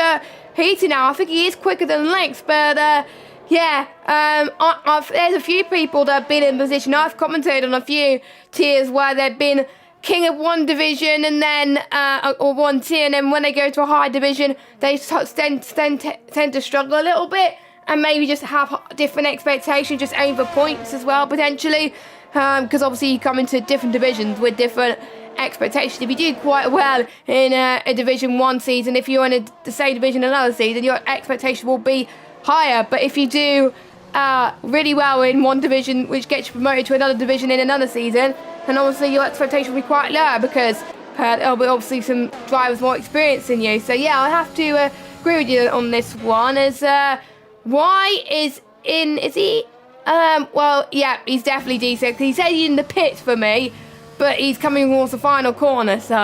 Heater now. I think he is quicker than Licks, but yeah, there's a few people that have been in position. I've commented on a few tiers where they've been king of one division and then or one tier, and then when they go to a high division, they tend to struggle a little bit and maybe just have different expectations, just aim for points as well potentially, because obviously you come into different divisions with different expectations. If you do quite well in a Division 1 season, if you're in the same division another season, your expectation will be higher. But if you do really well in one division, which gets you promoted to another division in another season, then obviously your expectation will be quite low because there'll be obviously some drivers more experienced than you. So yeah, I have to agree with you on this one. As Y is he? Well, yeah, he's definitely decent. He said he's in the pits for me. but he's coming towards the final corner. So,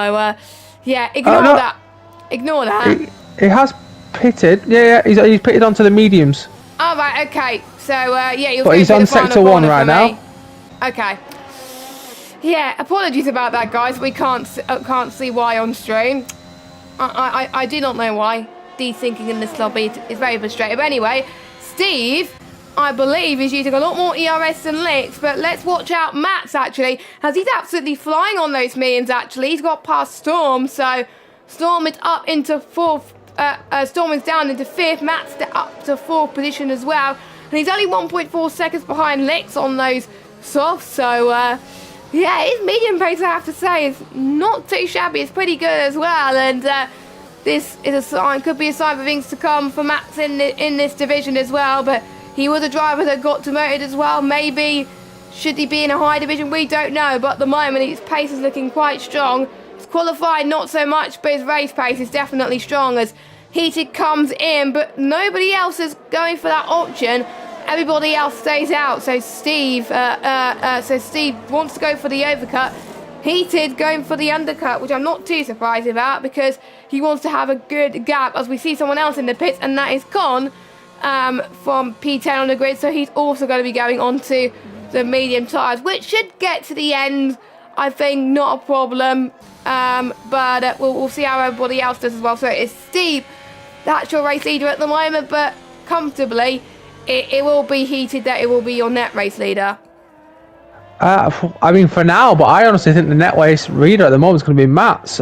yeah, ignore that. Ignore that. He has pitted. Yeah, he's pitted onto the mediums. All right, okay. So, yeah, but he's on sector 1 right now. Okay. Yeah, apologies about that, guys. We can't see why on stream. I do not know why. Desyncing in this lobby is very frustrating. But anyway, Steve, I believe, is using a lot more ERS than Licks, but let's watch out Mats, actually, as he's absolutely flying on those mediums, actually. He's got past Storm, so Storm is up into 4th. Storm is down into 5th. Mats up to 4th position as well. And he's only 1.4 seconds behind Licks on those softs, so, yeah, his medium pace, I have to say, is not too shabby. It's pretty good as well, and this is a sign, could be a sign for things to come for Mats in this division as well, but he was a driver that got demoted as well. Maybe, should he be in a high division? We don't know, but at the moment his pace is looking quite strong. His qualified not so much, but his race pace is definitely strong as Heated comes in, but nobody else is going for that option. Everybody else stays out, so Steve wants to go for the overcut. Heated going for the undercut, which I'm not too surprised about because he wants to have a good gap as we see someone else in the pits, and that is Con from P10 on the grid, so he's also going to be going onto the medium tyres, which should get to the end, I think, not a problem, but we'll see how everybody else does as well. So it's Steve, that's your race leader at the moment, but comfortably it will be Heated that it will be your net race leader. I mean, for now, but I honestly think the net race leader at the moment is going to be Mats.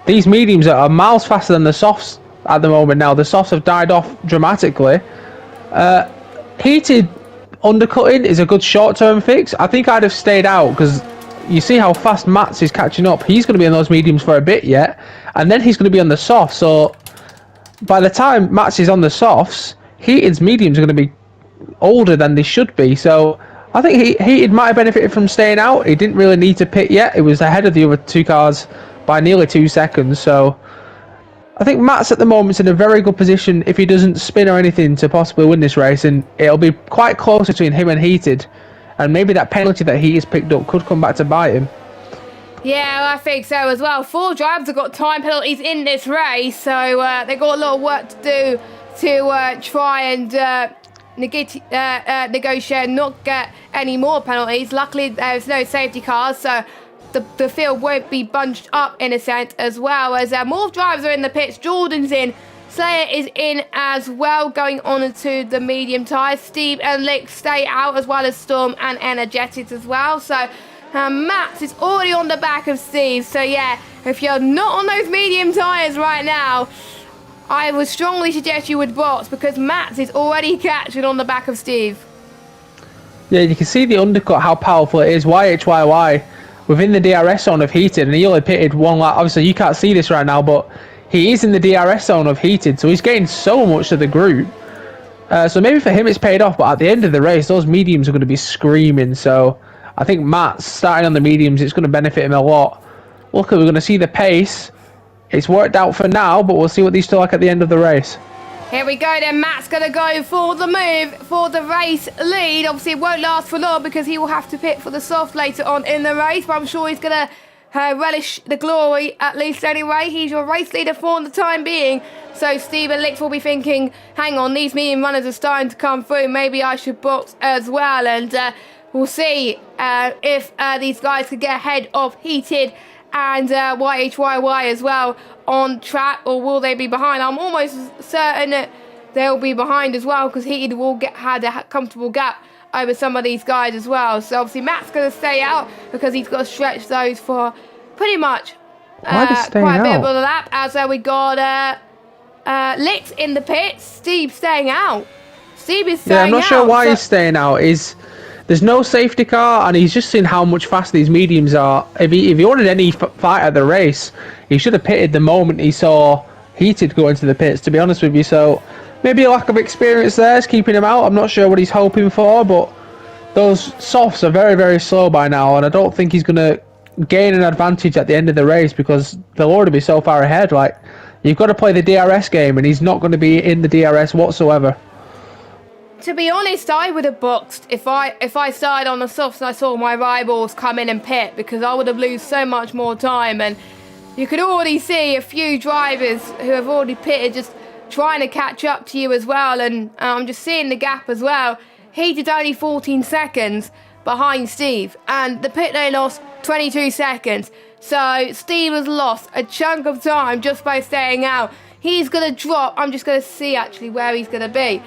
These mediums are miles faster than the softs at the moment now. The softs have died off dramatically. Heated undercutting is a good short-term fix. I think I'd have stayed out because you see how fast Mats is catching up. He's going to be in those mediums for a bit yet, and then he's going to be on the softs. So by the time Mats is on the softs, Heated's mediums are going to be older than they should be. So I think Heated might have benefited from staying out. He didn't really need to pit yet. It was ahead of the other 2 cars by nearly 2 seconds. So I think Mats at the moment's in a very good position if he doesn't spin or anything to possibly win this race, and it'll be quite close between him and Heated, and maybe that penalty that he has picked up could come back to bite him. Yeah, I think so as well. 4 drivers have got time penalties in this race, so they've got a lot of work to do to try and negotiate and not get any more penalties. Luckily, there's no safety cars, so the field won't be bunched up in a sense, as well as more drivers are in the pits. Jordan's in, Slayer is in as well, going on into the medium tyres. Steve and Lick stay out, as well as Storm and Energetics as well. So Mats is already on the back of Steve. So yeah, if you're not on those medium tyres right now, I would strongly suggest you would box, because Mats is already catching on the back of Steve. Yeah, you can see the undercut, how powerful it is. YHYY within the DRS zone of Heated, and he only pitted 1 lap. Obviously, you can't see this right now, but he is in the DRS zone of Heated, so he's getting so much to the group. So maybe for him it's paid off, but at the end of the race, those mediums are going to be screaming. So I think Mats starting on the mediums, it's going to benefit him a lot. Look, we're going to see the pace. It's worked out for now, but we'll see what these still like at the end of the race. Here we go then, Matt's going to go for the move for the race lead. Obviously it won't last for long because he will have to pit for the soft later on in the race, but I'm sure he's going to relish the glory, at least anyway. He's your race leader for the time being. So Steve and Licks will be thinking, hang on, these medium runners are starting to come through, maybe I should box as well. And we'll see if these guys could get ahead of Heated and YHYY as well on track, or will they be behind? I'm almost certain that they'll be behind as well, because Heated will had a comfortable gap over some of these guys as well. So obviously Matt's going to stay out because he's got to stretch those for pretty much quite a bit of a lap. As we got Licks in the pits, Steve staying out. Steve is staying out. Yeah, I'm not sure why he's staying out. There's no safety car, and he's just seen how much faster these mediums are. If he wanted any fight at the race, he should have pitted the moment he saw Heated go into the pits, to be honest with you. So maybe a lack of experience there is keeping him out. I'm not sure what he's hoping for, but those softs are very, very slow by now, and I don't think he's going to gain an advantage at the end of the race because they'll already be so far ahead. Like, you've got to play the DRS game, and he's not going to be in the DRS whatsoever. To be honest, I would have boxed if I started on the softs and I saw my rivals come in and pit, because I would have lose so much more time. And you could already see a few drivers who have already pitted just trying to catch up to you as well. And I'm just seeing the gap as well. Heated only 14 seconds behind Steve, and the pit lane lost 22 seconds. So Steve has lost a chunk of time just by staying out. He's going to drop. I'm just going to see actually where he's going to be.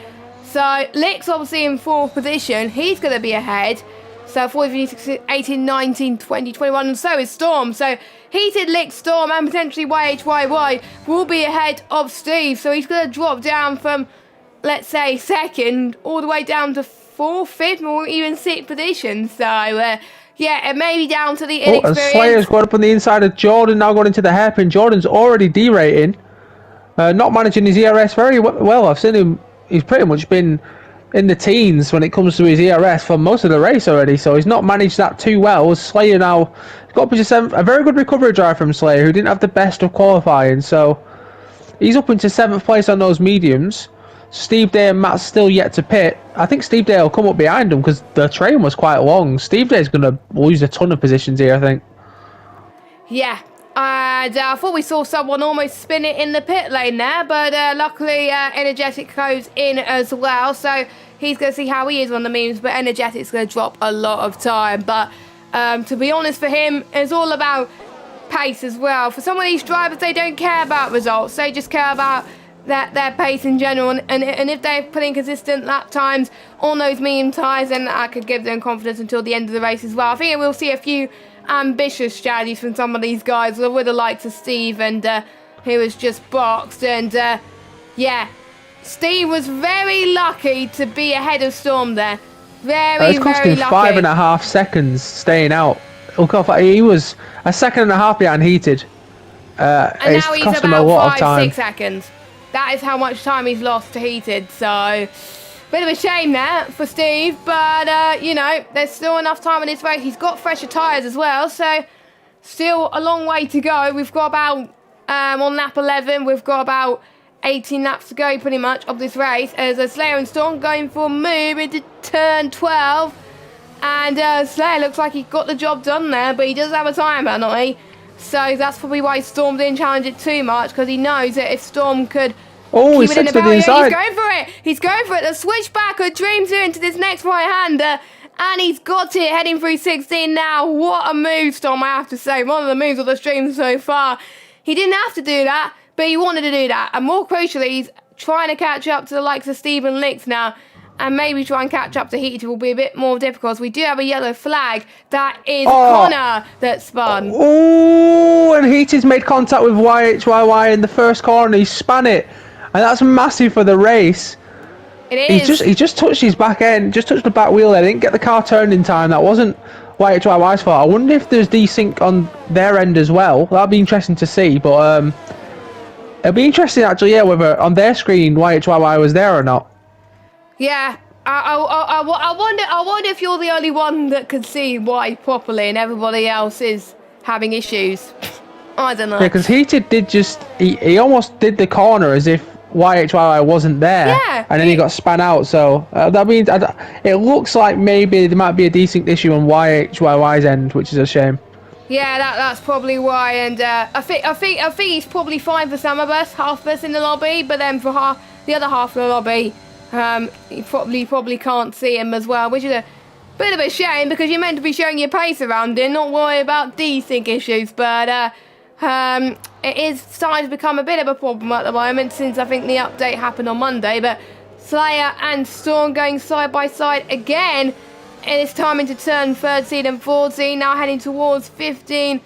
So Lick's obviously in 4th position. He's going to be ahead. So 14, 18, 19, 20, 21, and so is Storm. So Heated, Lick, Storm, and potentially YHYY will be ahead of Steve. So he's going to drop down from, let's say, 2nd all the way down to 4th, 5th, or even 6th position. So, yeah, it may be down to the inexperience. And Slayer's got up on the inside of Jordan, now going into the hairpin. Jordan's already derating. Not managing his ERS very well. I've seen him. He's pretty much been in the teens when it comes to his ERS for most of the race already, so he's not managed that too well. Slayer now got up to 7th. A very good recovery drive from Slayer, who didn't have the best of qualifying, so he's up into 7th place on those mediums. Steve Day and Matt's still yet to pit. I think Steve Day will come up behind him because the train was quite long. Steve Day's going to lose a ton of positions here, I think. Yeah. And I thought we saw someone almost spin it in the pit lane there, but luckily Energetic goes in as well, so he's going to see how he is on the memes, but Energetic's going to drop a lot of time. But to be honest, for him, it's all about pace as well. For some of these drivers, they don't care about results, they just care about their pace in general, and if they're putting consistent lap times on those medium tyres, then I could give them confidence until the end of the race as well. I think we'll see a few ambitious strategies from some of these guys with the likes of Steve, and who was just boxed. And yeah, Steve was very lucky to be ahead of Storm there. Very, it's cost very him lucky. 5.5 seconds staying out. Look off, he was a 1.5 behind Heated. And it's now he's cost him a about lot of time. 5-6 seconds. That is how much time he's lost to Heated. So bit of a shame there for Steve, but you know, there's still enough time in this race. He's got fresher tyres as well, so still a long way to go. We've got about on lap 11, we've got about 18 laps to go pretty much of this race, as Slayer and Storm going for a move into turn 12, and Slayer looks like he got the job done there, but he does have a timer, not he? So that's probably why Storm didn't challenge it too much, because he knows that if Storm could Oh, keep he's it in the to the barrier, inside. he's going for it. He's going for it. The switchbacker dreams into this next right-hander, and he's got it heading through 16 now. What a move, Storm, I have to say. One of the moves of the stream so far. He didn't have to do that, but he wanted to do that. And more crucially, he's trying to catch up to the likes of Stephen Licks now, and maybe try and catch up to Heated will be a bit more difficult. We do have a yellow flag. That is Connor that spun. Oh, and Heated's made contact with YHYY in the first corner. He span it. And that's massive for the race. It is. He just touched his back end, just touched the back wheel there. Didn't get the car turned in time. That wasn't YHYY's fault. I wonder if there's desync on their end as well. That'd be interesting to see. But it'll be interesting actually, yeah, whether on their screen YHYY was there or not. Yeah. I wonder if you're the only one that can see why properly, and everybody else is having issues. I don't know. Yeah, because Heated did he almost did the corner as if YHYY wasn't there, Yeah, and then he got span out. So that means it looks like maybe there might be a desync issue on YHYY's end, which is a shame. Yeah, that's probably why. And I think he's probably fine for some of us, half of us in the lobby, but then for the other half of the lobby, you probably can't see him as well, which is a bit of a shame, because you're meant to be showing your pace around him, not worry about desync issues. But it is starting to become a bit of a problem at the moment, since I think the update happened on Monday. But Slayer and Storm going side by side again, and it's time into turn 13 and 14, now heading towards 15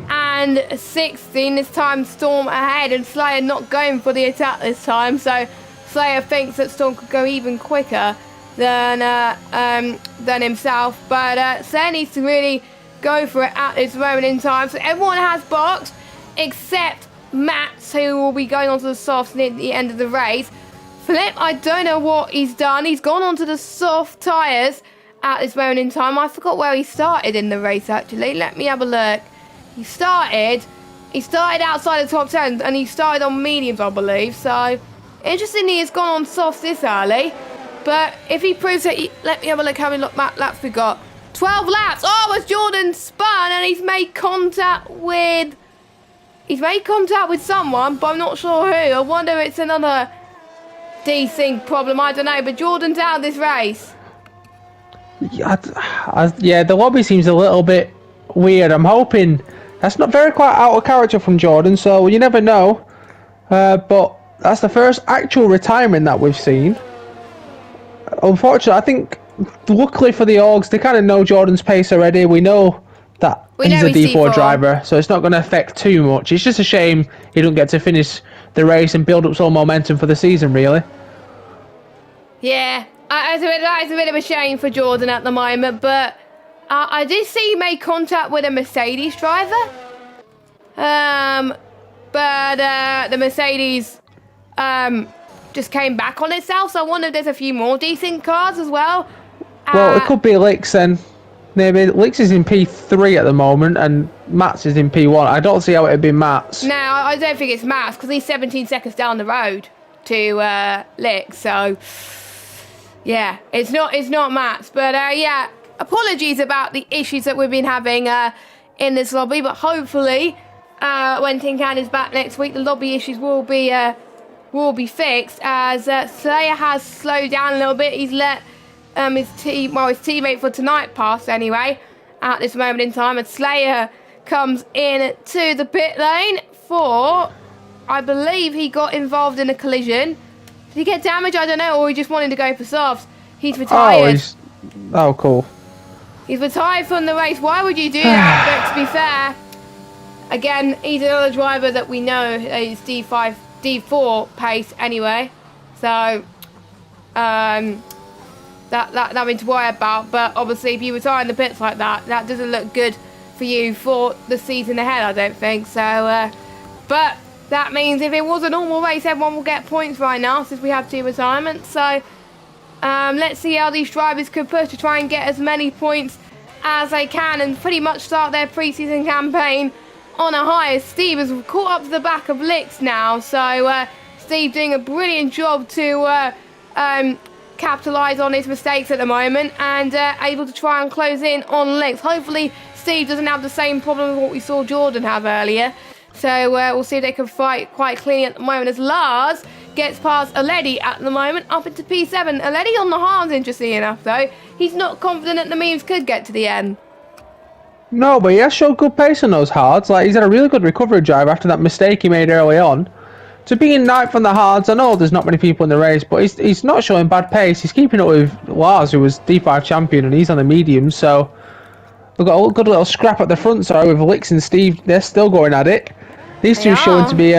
and 16. This time Storm ahead, and Slayer not going for the attack this time, so Slayer thinks that Storm could go even quicker than himself, but Slayer needs to really go for it at this moment in time. So everyone has boxed except Matt, who will be going onto the softs near the end of the race. Flip, I don't know what he's done. He's gone onto the soft tyres at this moment in time. I forgot where he started in the race, actually. Let me have a look. He started outside the top 10, and he started on mediums, I believe. So interestingly, he's gone on softs this early. But if he proves that let me have a look how many laps we got. 12 laps. Oh, as Jordan spun and he's made contact with someone, but I'm not sure who. I wonder if it's another desync problem. I don't know, but Jordan's out of this race. Yeah, the lobby seems a little bit weird. I'm hoping that's not very quite out of character from Jordan, so you never know. But that's the first actual retirement that we've seen. Unfortunately, I think, luckily for the Orgs, they kind of know Jordan's pace already. We know that he's a D4 driver, so it's not going to affect too much. It's just a shame he don't get to finish the race and build up some momentum for the season, really. Yeah, it's a bit of a shame for Jordan at the moment, but I did see he made contact with a Mercedes driver. But the Mercedes just came back on itself, so I wonder if there's a few more decent cars as well. Well, it could be Lix then. Maybe Lix is in P3 at the moment, and Mats is in P1. I don't see how it'd be Mats. No, I don't think it's Mats, because he's 17 seconds down the road to Lix, so yeah, it's not Mats. But yeah, apologies about the issues that we've been having in this lobby, but hopefully when Tinkan is back next week, the lobby issues will be fixed, as Slayer has slowed down a little bit. He's let his teammate for tonight pass anyway at this moment in time, and Slayer comes in to the pit lane for, I believe he got involved in a collision. Did he get damaged? I don't know, or he just wanted to go for softs. He's retired. Oh, cool. He's retired from the race. Why would you do that? But to be fair, again, he's another driver that we know is D5, D4 pace anyway. So, that nothing to worry about. But obviously, if you retire in the pits like that, that doesn't look good for you for the season ahead, I don't think. So, but that means if it was a normal race, everyone will get points right now, since we have 2 retirements. So, let's see how these drivers could push to try and get as many points as they can and pretty much start their pre-season campaign on a high. Steve has caught up to the back of Lix now, so Steve doing a brilliant job to capitalise on his mistakes at the moment and able to try and close in on Lix. Hopefully Steve doesn't have the same problem as what we saw Jordan have earlier. So we'll see if they can fight quite cleanly at the moment, as Lars gets past Aledi at the moment up into P7. Aledi on the hards, interesting enough though. He's not confident that the memes could get to the end. No, but he has showed good pace on those hards. Like, he's had a really good recovery drive after that mistake he made early on. To be in ninth on the hards, I know there's not many people in the race, but he's not showing bad pace. He's keeping up with Lars, who was D5 champion, and he's on the mediums, so we've got a good little scrap at the front, with Lix and Steve. They're still going at it. These two are showing to be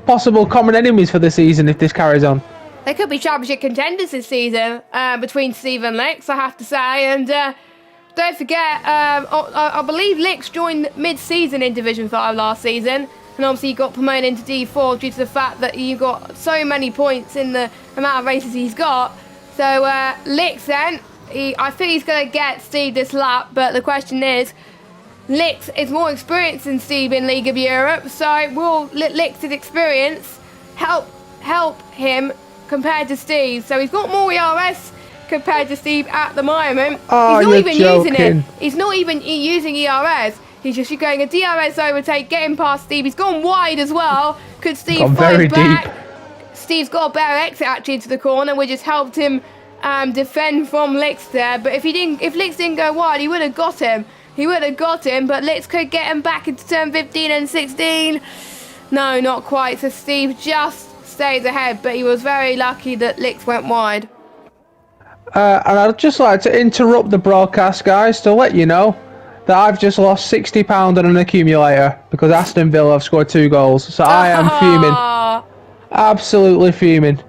possible common enemies for the season if this carries on. They could be championship contenders this season between Steve and Lix, I have to say. And don't forget, I believe Lix joined mid-season in Division 5 last season. And obviously he got promoted into D4 due to the fact that he got so many points in the amount of races he's got. So Lix then, I think he's going to get Steve this lap. But the question is, Lix is more experienced than Steve in League of Europe. So will Lix's experience help him compared to Steve? So he's got more ERS compared to Steve at the moment. Oh, he's not even joking. using it. He's not even using ERS. He's just going a DRS overtake, getting past Steve. He's gone wide as well. Could Steve fight back? Deep. Steve's got a better exit actually into the corner. We just helped him defend from Lix there. But if Lix didn't go wide, he would have got him. But Lix could get him back into turn 15 and 16. No, not quite. So Steve just stays ahead, but he was very lucky that Lix went wide. And I'd just like to interrupt the broadcast, guys, to let you know that I've just lost £60 on an accumulator because Aston Villa have scored 2 goals. So I am fuming. Absolutely fuming.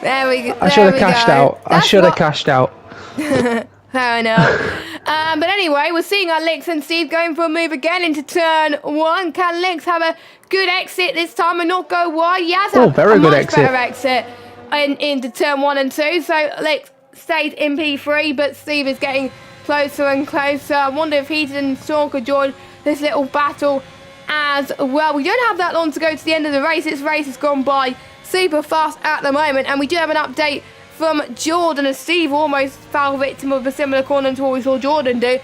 There we go. I should have cashed out. I should have cashed out. Fair enough. But anyway, we're seeing our Lix and Steve going for a move again into turn 1. Can Lix have a good exit this time and not go wide? He has a very good much better exit into turn 1 and 2. So Lix stayed in P3, but Steve is getting closer and closer. I wonder if Heaton and Sean could join this little battle as well. We don't have that long to go to the end of the race. This race has gone by super fast at the moment. And we do have an update from Jordan, as Steve almost fell victim of a similar corner to what we saw Jordan do.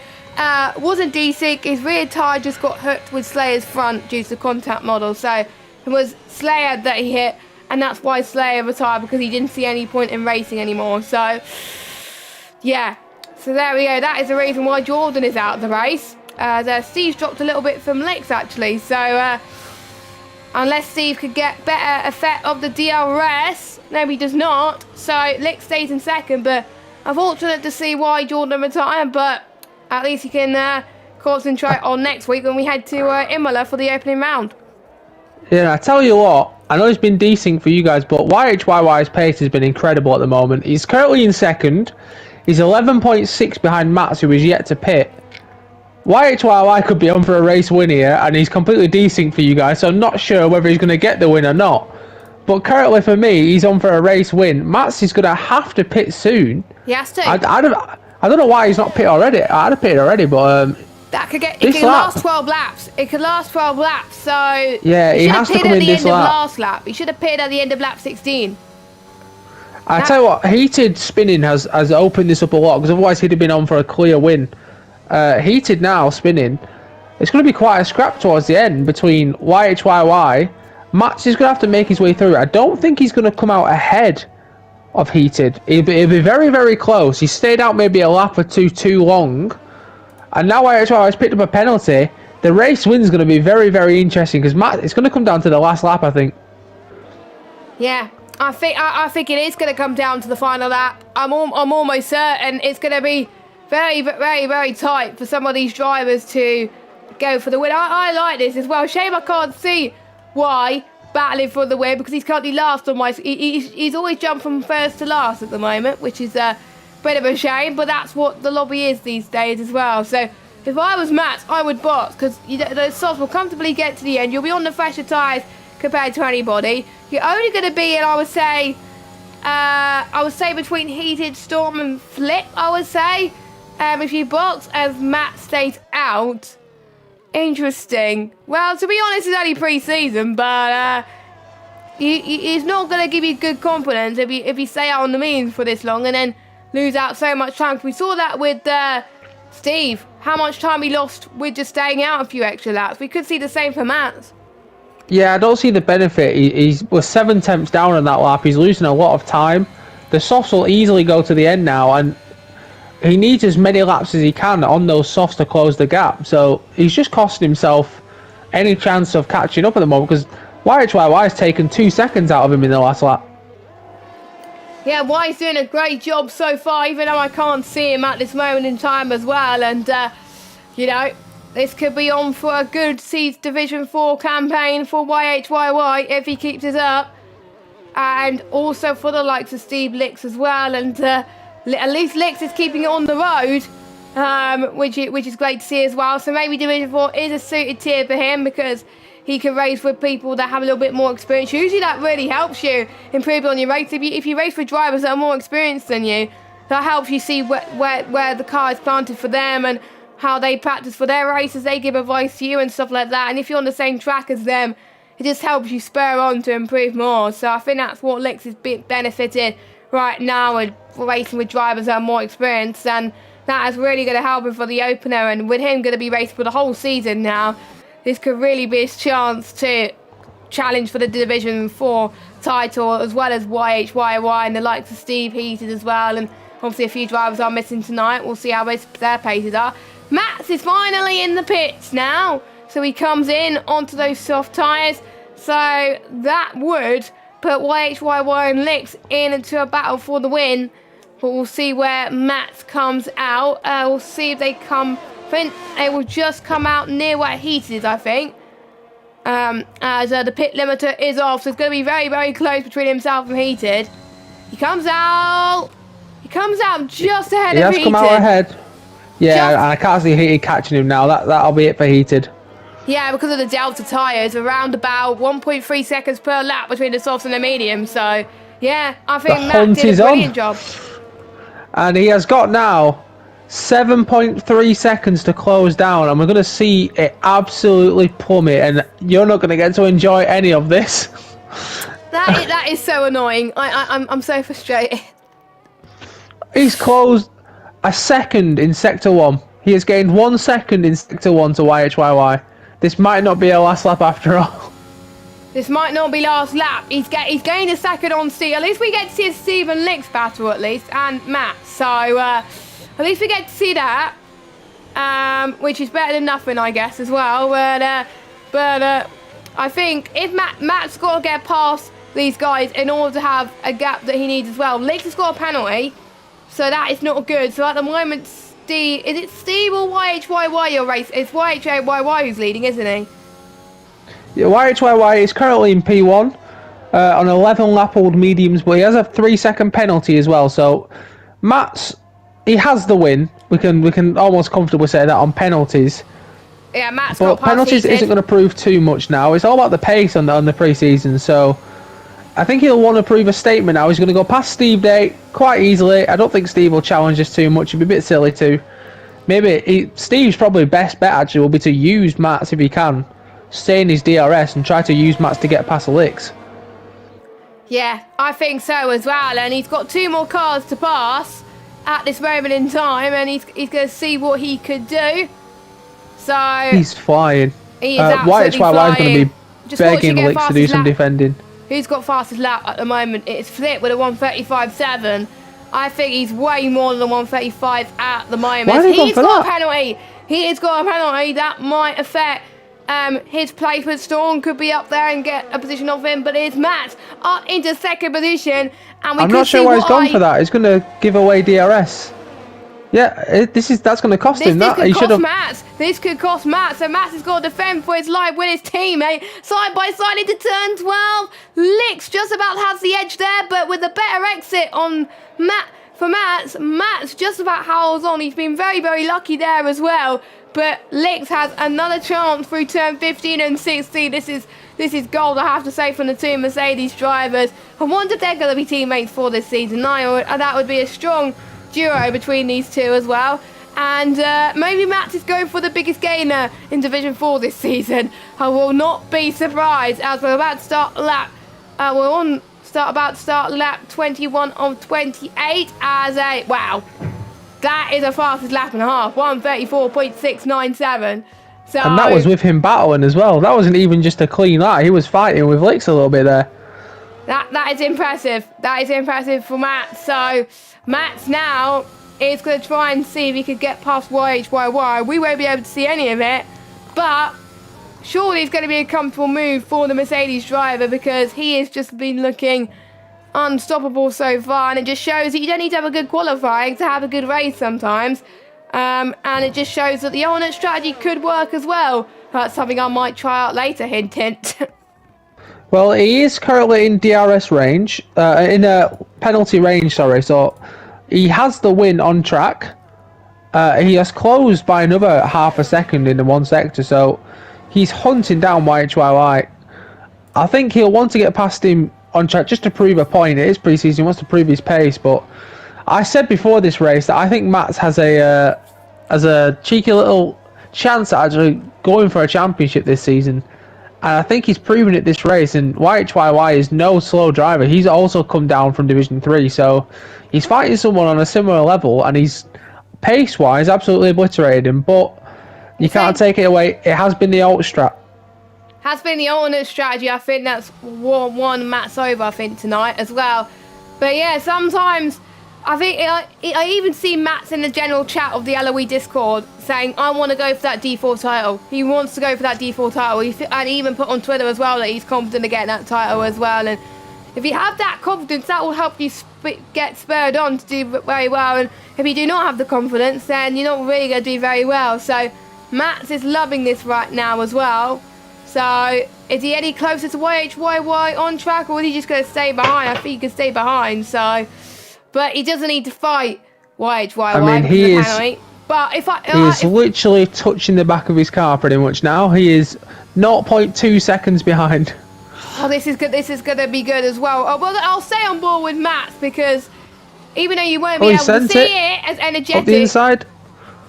Wasn't desync, his rear tyre just got hooked with Slayer's front due to the contact model. So it was Slayer that he hit, and that's why Slayer retired, because he didn't see any point in racing anymore. So, yeah. So there we go. That is the reason why Jordan is out of the race. Steve's dropped a little bit from Licks, actually. So, unless Steve could get better effect of the DRS, no, he does not. So Lick stays in second, but unfortunate to see why Jordan retired, but at least he can concentrate on next week when we head to Imola for the opening round. Yeah, I tell you what, I know it's been decent for you guys, but YHYY's pace has been incredible at the moment. He's currently in second. He's 11.6 behind Mats, who is yet to pit. YHYY could be on for a race win here, and he's completely decent for you guys, so I'm not sure whether he's going to get the win or not. But currently for me, he's on for a race win. Mats is going to have to pit soon. He has to. I don't know why he's not pit already. I'd have pitted already, but that could get. It could last 12 laps. It could last 12 laps. So yeah, he has to come in this lap. Last lap. He should have pitted at the end of lap 16. I tell you what, heated spinning has opened this up a lot, because otherwise he'd have been on for a clear win. Heated now spinning. It's going to be quite a scrap towards the end between YHYY. Mats is going to have to make his way through. I don't think he's going to come out ahead of Heated. He'll be very, very close. He stayed out maybe a lap or two too long. And now YHYY has picked up a penalty. The race win's going to be very, very interesting, because it's going to come down to the last lap, I think. Yeah, I think it is going to come down to the final lap. I'm almost certain it's going to be very, very, very tight for some of these drivers to go for the win. I like this as well. Shame I can't see why battling for the win, because he's currently last on my. He's always jumped from first to last at the moment, which is a bit of a shame. But that's what the lobby is these days as well. So if I was Matt, I would box, because those softs will comfortably get to the end. You'll be on the fresher tyres compared to anybody. You're only going to be in, I would say between Heated, Storm, and Flip. I would say, if you box as Matt stays out. Interesting. Well, to be honest, it's only pre-season, but he's not going to give you good confidence if you stay out on the means for this long and then lose out so much time. We saw that with Steve, how much time he lost with just staying out a few extra laps. We could see the same for Matt. Yeah, I don't see the benefit. He was 7 tenths down on that lap. He's losing a lot of time. The softs will easily go to the end now, and he needs as many laps as he can on those softs to close the gap. So he's just costing himself any chance of catching up at the moment, because YHYY has taken 2 seconds out of him in the last lap. Yeah, Y's doing a great job so far, even though I can't see him at this moment in time as well. And, you know, this could be on for a good Seeds Division 4 campaign for YHYY if he keeps it up. And also for the likes of Steve Licks as well. And at least Licks is keeping it on the road, which is great to see as well. So maybe Division 4 is a suited tier for him, because he can race with people that have a little bit more experience. Usually that really helps you improve on your race. If you race with drivers that are more experienced than you, that helps you see where the car is planted for them and how they practice for their races. They give advice to you and stuff like that. And if you're on the same track as them, it just helps you spur on to improve more. So I think that's what Licks is benefiting right now, with racing with drivers that are more experienced, and that is really going to help him for the opener. And with him going to be racing for the whole season now, this could really be his chance to challenge for the Division 4 title, as well as YHYY and the likes of Steve Heated as well. And obviously a few drivers are missing tonight. We'll see how their paces are. Mats is finally in the pits now, so he comes in onto those soft tyres. So that would put YHYY and Licks into a battle for the win. But we'll see where Mats comes out. We'll see if they come. I think they will just come out near where Heated is, I think. As the pit limiter is off. So it's going to be very, very close between himself and Heated. He comes out. He comes out just ahead of Heated. He has come out ahead. Yeah, and I can't see Heated catching him now. That'll be it for Heated. Yeah, because of the Delta tyres, around about 1.3 seconds per lap between the softs and the medium. So, yeah, I think Matt did a brilliant job. And he has got now 7.3 seconds to close down, and we're going to see it absolutely plummet, and you're not going to get to enjoy any of this. That is so annoying. I'm so frustrated. He's closed a second in Sector 1. He has gained 1 second in Sector 1 to YHYY. This might not be a last lap after all. This might not be last lap. He's gained a second on Steve. At least we get to see a Stephen Licks battle at least, and Matt. So at least we get to see that, which is better than nothing, I guess, as well. But I think if Matt's got to get past these guys in order to have a gap that he needs as well. Licks has got a penalty, so that is not good. So at the moment, Steve, is it Steve or YHYY your race? It's YHYY who's leading, isn't he? Yeah, YHYY is currently in P1 on 11 lap old mediums, but he has a 3-second penalty as well. So he has the win. We can almost comfortably say that on penalties. Yeah, Matt's but got past penalties heated. isn't going to prove too much now. It's all about the pace on the pre-season. So I think he'll want to prove a statement now. He's going to go past Steve Day quite easily. I don't think Steve will challenge us too much. It'd be a bit silly too. Maybe Steve's probably best bet actually will be to use Matt's if he can. Stay in his DRS and try to use Matt's to get past the Licks. Yeah, I think so as well. And he's got 2 more cars to pass at this moment in time, and he's going to see what he could do. So he's flying. He is absolutely YHYY is going to be Just begging Licks to do some defending. Who's got fastest lap at the moment? It's Flip with a 1:35.7. I think he's way more than a 1:35 at the moment. He's got a penalty. He has got a penalty that might affect his placement. Storm could be up there and get a position off him, but it's Matt up into second position. And I'm not sure why he's gone for that. He's going to give away DRS. Yeah, that's going to cost him that. This could cost Matt. This could cost Matt. So Matt has got to defend for his life with his teammate. Side by side into turn 12. Licks just about has the edge there, but with a better exit on Matt. For Matt's just about howls on. He's been very, very lucky there as well. But Licks has another chance through turn 15 and 16. This is gold, I have to say, from the 2 Mercedes drivers. I wonder if they're going to be teammates for this season. That would be a strong duo between these two as well. And maybe Matt is going for the biggest gainer in Division 4 this season. I will not be surprised as we're about to start lap. About to start lap 21 of 28 as a wow. That is a fastest lap and a half, 1:34.697. So, and that was with him battling as well. That wasn't even just a clean lap. He was fighting with Licks a little bit there. That is impressive. That is impressive for Matt. So Matt now is going to try and see if he could get past YHYY. We won't be able to see any of it, but surely it's going to be a comfortable move for the Mercedes driver because he has just been looking unstoppable so far, and it just shows that you don't need to have a good qualifying to have a good race sometimes, and it just shows that the alternate strategy could work as well. That's something I might try out later, hint hint. Well, he is currently in DRS range, in a penalty range, sorry, so he has the win on track. He has closed by another half a second in the 1 sector, so he's hunting down YHYY. I think he'll want to get past him on track just to prove a point. It is pre-season, he wants to prove his pace, but I said before this race that I think Matt has a cheeky little chance at actually going for a championship this season, and I think he's proven it this race. And YHYY is no slow driver. He's also come down from Division 3, so he's fighting someone on a similar level, and he's pace-wise absolutely obliterated him, but you can't take it away. It has been the alt strat. Has been the alternate strategy. I think that's one Matt's over, I think, tonight as well. But yeah, sometimes I think I even see Matt's in the general chat of the LOE Discord saying, I want to go for that D4 title. He wants to go for that D4 title. And he even put on Twitter as well that he's confident of getting that title as well. And if you have that confidence, that will help you get spurred on to do very well. And if you do not have the confidence, then you're not really going to do very well. So Matt is loving this right now as well. So, is he any closer to YHYY on track, or is he just going to stay behind? I think he can stay behind, so... But he doesn't need to fight YHYY. I mean, he is literally touching the back of his car pretty much now. He is 0.2 seconds behind. Oh, this is good. This is going to be good as well. Oh, well, I'll stay on board with Matt, because even though you won't be able to see it as energetic... Up the inside.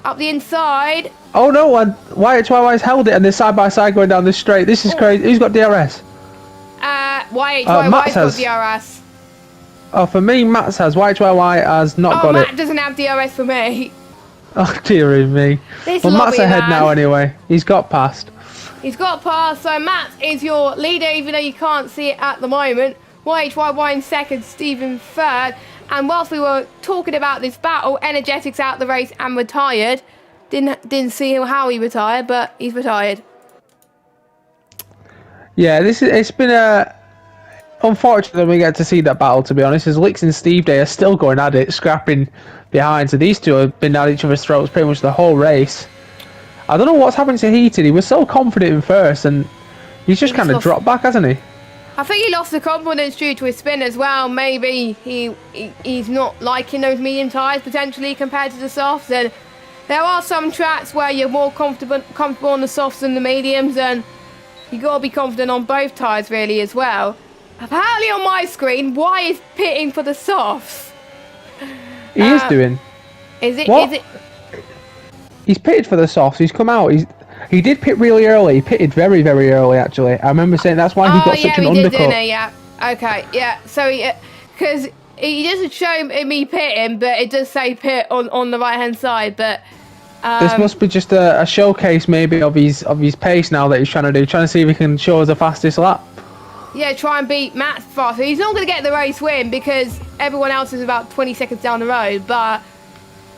Up the inside... Oh no, YHYY's held it and they're side by side going down this straight. This is crazy. Who's got DRS? YHYY's Matt's got has. DRS. Oh, for me, Matt's has. YHYY has not got Matt it. doesn't have DRS for me. Oh, dearie me. This Well, Matt's lobby, ahead man. now anyway. He's got past. He's got past, so Matt is your leader, even though you can't see it at the moment. YHYY in second, Stephen third. And whilst we were talking about this battle, Energetics out the race and retired. Didn't see how he retired, but he's retired. Yeah, it's been unfortunate that we get to see that battle, to be honest, as Licks and Steve Day are still going at it, scrapping behind. So these two have been at each other's throats pretty much the whole race. I don't know what's happened to Heated. He was so confident in first, and he's just kind of dropped back, hasn't he? I think he lost the confidence due to his spin as well. Maybe he's not liking those medium tyres potentially compared to the softs. And there are some tracks where you're more comfortable on the softs than the mediums, and you got to be confident on both tyres really as well. Apparently on my screen, why is pitting for the softs? He is doing. Is it? What? Is it? He's pitted for the softs. He's come out. He did pit really early. He pitted very, very early, actually. I remember saying that's why he got such an undercut. Didn't he? Yeah. Okay. Yeah. So because he doesn't show me pitting, but it does say pit on the right hand side. But this must be just a showcase, maybe, of his pace now that he's trying to see if he can show us the fastest lap. Yeah, try and beat Matt faster. He's not going to get the race win because everyone else is about 20 seconds down the road, but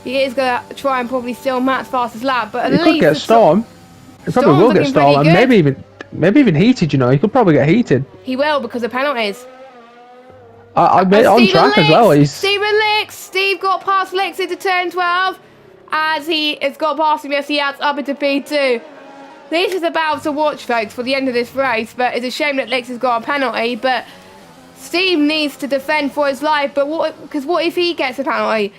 he is going to try and probably steal Matt's fastest lap. But at He least could get Storm. He probably will get Storm, and maybe even Heated. You know, he could probably get Heated. He will because of penalties. I bet on track as well. Stephen Licks. Steve got past Licks into turn 12 as he has got past him as he adds up into P2. This is a battle to watch, folks, for the end of this race, but it's a shame that Licks has got a penalty, but Steve needs to defend for his life, but what if he gets a penalty?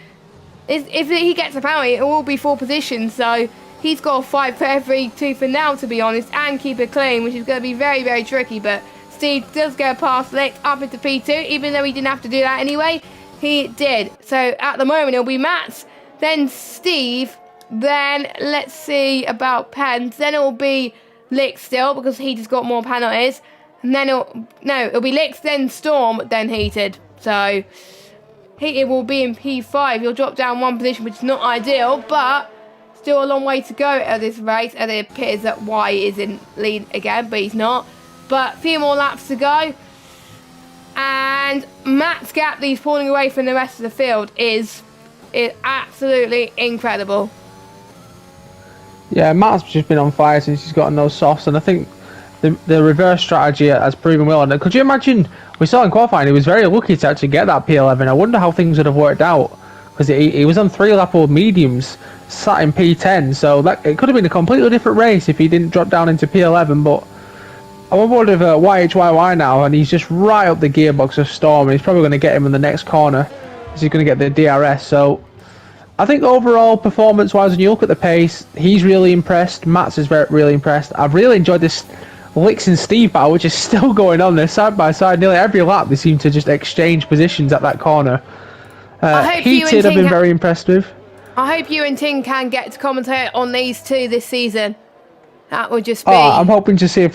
If he gets a penalty, it will be 4 positions, so he's got to fight for every tooth and nail, to be honest, and keep it clean, which is going to be very, very tricky, but Steve does go past Licks up into P2, even though he didn't have to do that anyway, he did. So at the moment, it'll be Matt, then Steve, then let's see about pens. Then it will be Licks still because he just got more penalties. And then it'll be Licks, then Storm, then Heated. So Heated will be in P5. He'll drop down 1 position, which is not ideal, but still a long way to go at this race. And it appears that Y is in lead again, but he's not. But a few more laps to go. And Matt's gap that he's pulling away from the rest of the field is absolutely incredible. Yeah, Matt's just been on fire since he's gotten those softs, and I think the reverse strategy has proven well. And could you imagine, we saw in qualifying, he was very lucky to actually get that P11. I wonder how things would have worked out, because he was on 3-lap-old mediums, sat in P10, so it could have been a completely different race if he didn't drop down into P11, but I'm on board with YHYY now, and he's just right up the gearbox of Storm, and he's probably going to get him in the next corner, because he's going to get the DRS, so I think overall, performance-wise, when you look at the pace, he's really impressed. Matt's is really impressed. I've really enjoyed this Licks and Steve battle, which is still going on there side by side. Nearly every lap, they seem to just exchange positions at that corner. Heated, I've been very impressed with. I hope you and Ting can get to commentate on these two this season. That would just be... Oh, I'm hoping to see a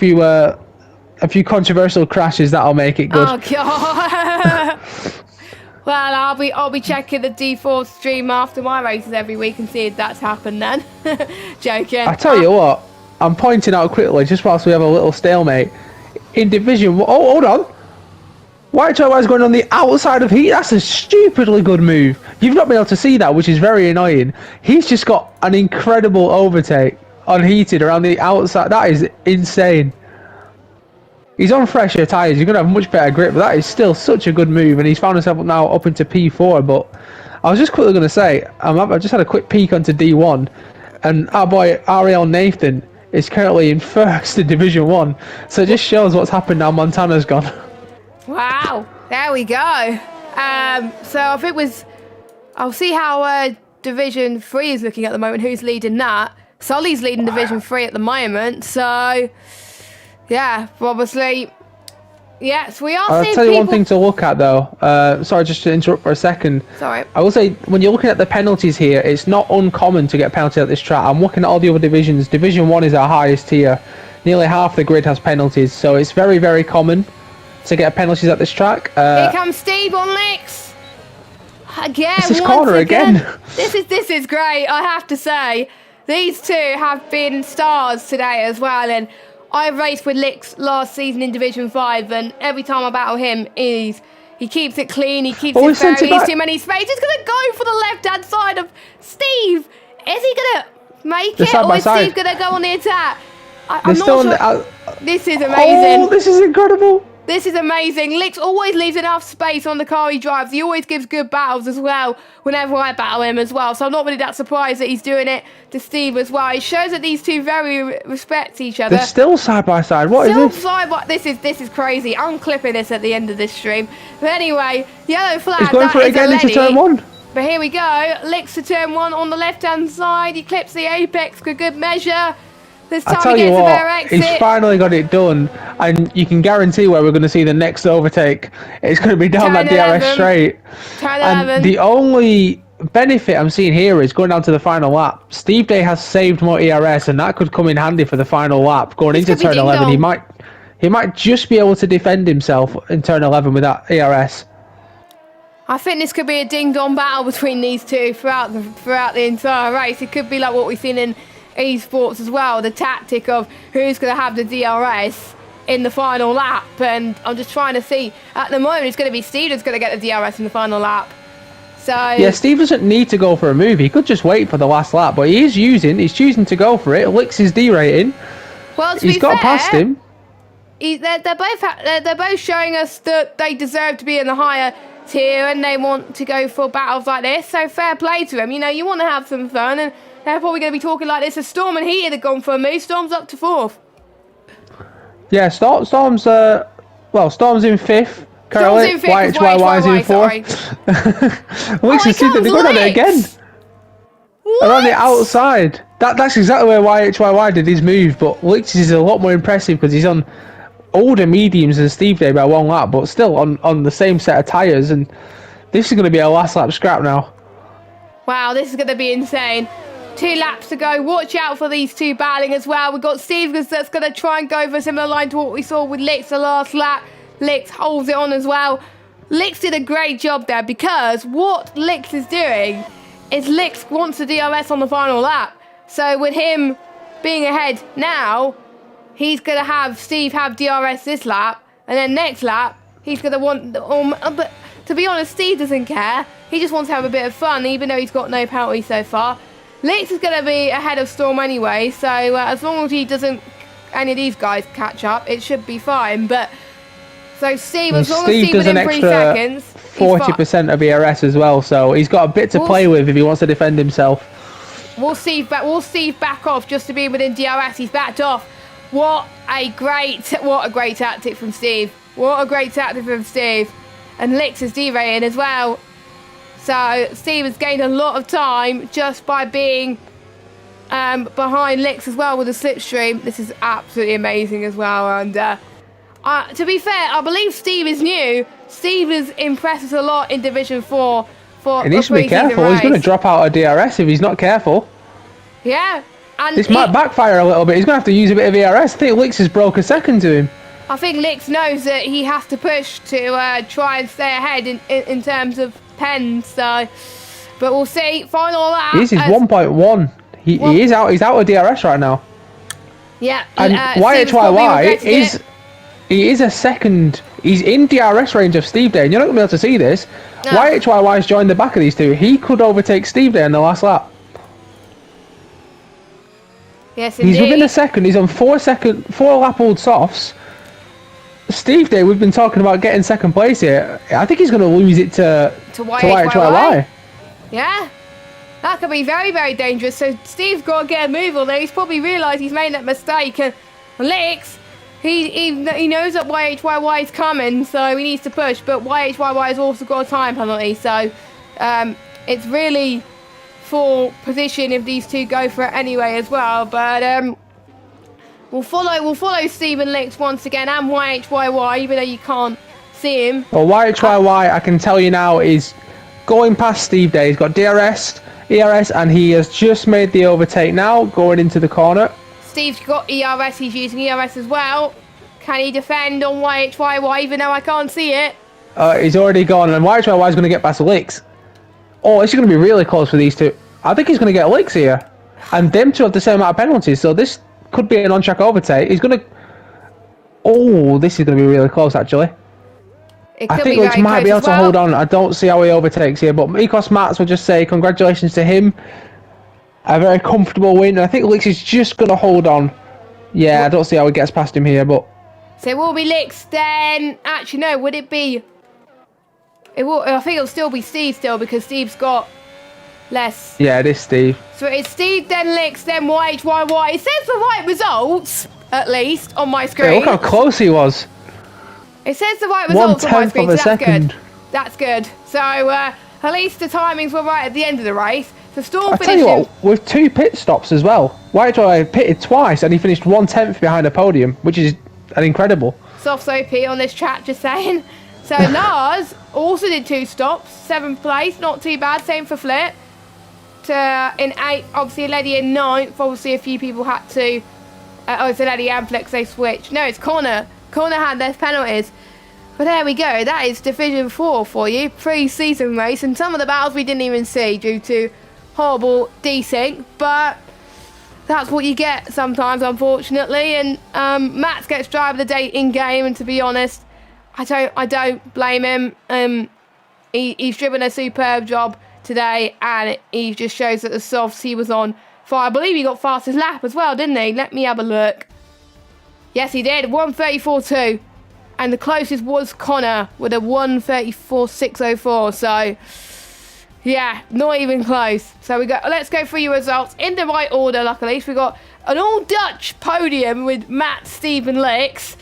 few controversial crashes. That'll make it good. Oh, God. Well, I'll be checking the D4 stream after my races every week and see if that's happened then. Joking. I tell you what, I'm pointing out quickly, just whilst we have a little stalemate, in Division... Oh, hold on. YHYY is going on the outside of Heat. That's a stupidly good move. You've not been able to see that, which is very annoying. He's just got an incredible overtake on Heated around the outside. That is insane. He's on fresher tyres, you're going to have much better grip, but that is still such a good move, and he's found himself now up into P4, but I was just quickly going to say, I just had a quick peek onto D1, and our boy Ariel Nathan is currently in first in Division 1, so it just shows what's happened now Montana's gone. Wow, there we go. So if it was... I'll see how Division 3 is looking at the moment, who's leading that. Sully's leading Division 3 at the moment, so... Yeah, obviously. Yes, we are seeing I'll tell you one thing to look at though. Sorry, just to interrupt for a second. Sorry. I will say, when you're looking at the penalties here, it's not uncommon to get penalties at this track. I'm looking at all the other divisions. Division 1 is our highest tier. Nearly half the grid has penalties, so it's very, very common. to get penalties at this track. Here comes Steve on Licks. Again, It's this once corner again. This is great, I have to say. These two have been stars today as well, and I raced with Licks last season in Division 5, and every time I battle him, he keeps it clean, he keeps it fair, he leaves too many space. He's going to go for the left-hand side of Steve. Is he going to make it, or is Steve going to go on the attack? I'm not sure. This is amazing. Oh, this is incredible. This is amazing. Licks always leaves enough space on the car he drives. He always gives good battles as well whenever I battle him as well. So I'm not really that surprised that he's doing it to Steve as well. It shows that these two very respect each other. They're still side by side. What is this? This is crazy. I'm clipping this at the end of this stream. But anyway, yellow flag. He's going for it again into turn 1. But here we go. Licks to turn 1 on the left-hand side. He clips the apex for good measure. This time I tell he you gets a better what, exit. he's finally got it done, and you can guarantee where we're going to see the next overtake. It's going to be down that DRS straight. Turn 11. And the only benefit I'm seeing here is going down to the final lap. Steve Day has saved more ERS, and that could come in handy for the final lap. Going into turn 11, he might just be able to defend himself in turn 11 with that ERS. I think this could be a ding-dong battle between these two throughout the entire race. It could be like what we've seen in esports as well, the tactic of who's going to have the DRS in the final lap, and I'm just trying to see. At the moment it's going to be Steve who's going to get the DRS in the final lap. So yeah, Steve doesn't need to go for a move. He could just wait for the last lap, but he's choosing to go for it. Licks his D rating. Well, he's got past him. They're both showing us that they deserve to be in the higher tier, and they want to go for battles like this. So fair play to them. You know, you want to have some fun, and they're probably going to be talking like this. As Storm and Heated have gone for a move. Storm's up to 4th. Yeah, Storm's Storm's in 5th. Storm's in 5th. YHYY's in 4th. Licks has seen that they're going on it again. What? Around the outside. That's exactly where YHYY did his move, but Licks is a lot more impressive because he's on older mediums than Steve Day by 1 lap, but still on the same set of tyres, and this is going to be a last lap scrap now. Wow, this is going to be insane. 2 laps to go. Watch out for these two battling as well. We've got Steve that's going to try and go for a similar line to what we saw with Licks the last lap. Licks holds it on as well. Licks did a great job there, because what Licks is doing is Licks wants the DRS on the final lap. So with him being ahead now, he's going to have Steve have DRS this lap, and then next lap he's going to want... but to be honest, Steve doesn't care. He just wants to have a bit of fun, even though he's got no penalty so far. Licks is going to be ahead of Storm anyway, so as long as he doesn't, any of these guys catch up, it should be fine. But so Steve, as long as Steve does an within 3 extra seconds, 40% of ERS as well, so he's got a bit to play with if he wants to defend himself. We'll Steve back off just to be within DRS. He's backed off. What a great tactic from Steve. What a great tactic from Steve. And Licks is derating as well. So Steve has gained a lot of time just by being behind Licks as well with the slipstream. This is absolutely amazing as well. And to be fair, I believe Steve is new. Steve has impressed us a lot in Division 4 for he needs to be careful. Race. He's going to drop out of DRS if he's not careful. Yeah. And this might backfire a little bit. He's going to have to use a bit of ERS. I think Licks has broke a second to him. I think Licks knows that he has to push to try and stay ahead in terms of pens. So, but we'll see. Final lap. This is 1.1. He is out. He's out of DRS right now. Yeah. And YHYY is a second. He's in DRS range of Steve Day, and you're not going to be able to see this. No. YHYY's joined the back of these two. He could overtake Steve Day in the last lap. Yes, indeed. He's within a second. He's on 4 lap old softs. Steve Day, we've been talking about getting second place here. I think he's going to lose it to YHYY. Yeah. That could be very, very dangerous. So Steve's got to get a move on there. He's probably realised he's made that mistake. And Licks, he knows that YHYY is coming, so he needs to push. But YHYY has also got a time penalty. So it's really for position if these two go for it anyway as well. But we'll follow Stephen Licks once again, and YHYY, even though you can't see him. Well, YHYY, I can tell you now, is going past Steve Day. He's got DRS, ERS, and he has just made the overtake now, going into the corner. Steve's got ERS, he's using ERS as well. Can he defend on YHYY even though I can't see it? He's already gone, and YHYY is going to get past Licks. Oh, this is going to be really close for these two. I think he's going to get Licks here. And them two have the same amount of penalties, so this could be an on-track overtake. He's going to... Oh, this is going to be really close, actually. I think Licks might be able to hold on. I don't see how he overtakes here, but Mikos Mats will just say congratulations to him. A very comfortable win, and I think Licks is just going to hold on. Yeah, I don't see how he gets past him here, but... So it will be Licks, then... Actually, no, would it be... I think it'll still be Steve because Steve's got less. Yeah, it is Steve. So it's Steve, then Licks, then YHYY. It says the right results, at least, on my screen. Hey, look how close he was. It says the right results on my screen, so that's good. That's good. So at least the timings were right at the end of the race. So Storm finished. I tell you what, with 2 pit stops as well. YHYY pitted twice and he finished 1/10 behind the podium, which is an incredible. Soft OP on this chat, just saying. So Lars also did 2 stops, 7th place, not too bad. Same for Flip. In 8th, obviously Letty in 9th. Obviously a few people had to. It's Letty and Flex, they switched. No, it's Connor. Connor had their penalties. But there we go. That is Division 4 for you. Pre-season race. And some of the battles we didn't even see due to horrible desync. But that's what you get sometimes, unfortunately. And Matt gets driver of the day in game. And to be honest, I don't blame him. He's driven a superb job today, and he just shows that the softs he was on fire. I believe he got fastest lap as well, didn't he? Let me have a look. Yes, he did. 1:34.2, and the closest was Connor with a 1:34.604. So, yeah, not even close. So let's go through your results in the right order. Luckily, so we got an all-Dutch podium with Matt, Steve, and Licks.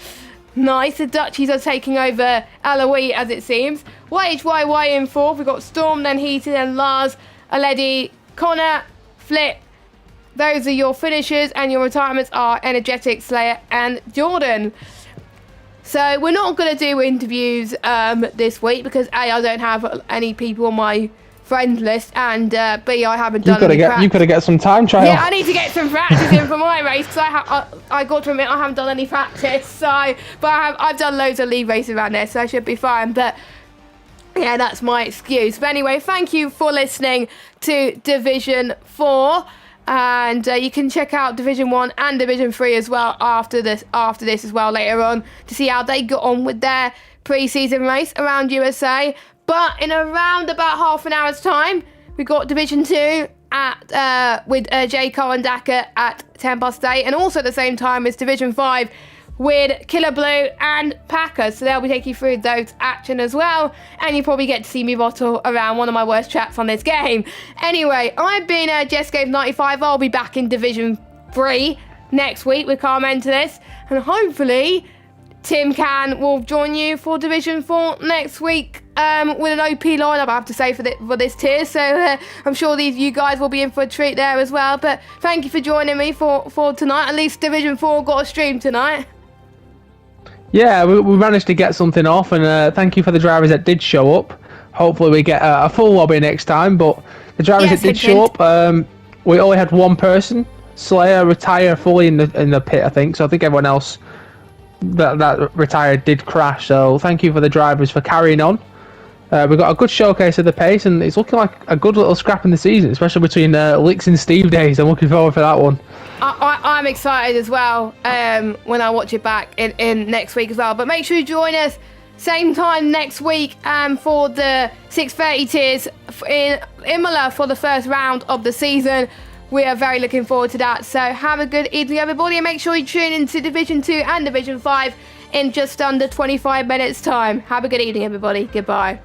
Nice, the Dutchies are taking over Eloise, as it seems. YHYY in 4th. We've got Storm, then Heaton, then Lars, Aledi, Connor, Flip. Those are your finishers, and your retirements are Energetic, Slayer, and Jordan. So we're not going to do interviews this week because A, I don't have any people on my friends list, and B, I haven't done any practice. You've got to get some time trial. Yeah, I need to get some practice in for my race because I got to admit I haven't done any practice. So, but I've done loads of league races around there, so I should be fine. But yeah, that's my excuse. But anyway, thank you for listening to Division 4. And you can check out Division 1 and Division 3 as well after this as well later on to see how they got on with their pre-season race around USA. But in around about half an hour's time, we got Division 2 with Jay Cohen Dakar at 8:10. And also at the same time as Division 5 with Killer Blue and Packers. So they'll be taking you through those action as well. And you probably get to see me bottle around one of my worst chats on this game. Anyway, I've been JessGames95. I'll be back in Division 3 next week with Carmentalist. And hopefully Tim Can will join you for Division 4 next week with an OP lineup, I have to say, for this tier. So I'm sure you guys will be in for a treat there as well. But thank you for joining me for tonight. At least Division 4 got a stream tonight. Yeah, we managed to get something off, and thank you for the drivers that did show up. Hopefully we get a full lobby next time, but the drivers that did show up, we only had one person, Slayer, retire fully in the pit, I think. So I think everyone else that retired did crash. So thank you for the drivers for carrying on. We've got a good showcase of the pace, and it's looking like a good little scrap in the season, especially between Licks and Steve days. I'm looking forward for that one. I'm excited as well when I watch it back in next week as well. But make sure you join us same time next week for the 6:30 tiers in Imola for the first round of the season. We are very looking forward to that. So have a good evening, everybody, and make sure you tune into Division 2 and Division 5 in just under 25 minutes time. Have a good evening, everybody. Goodbye.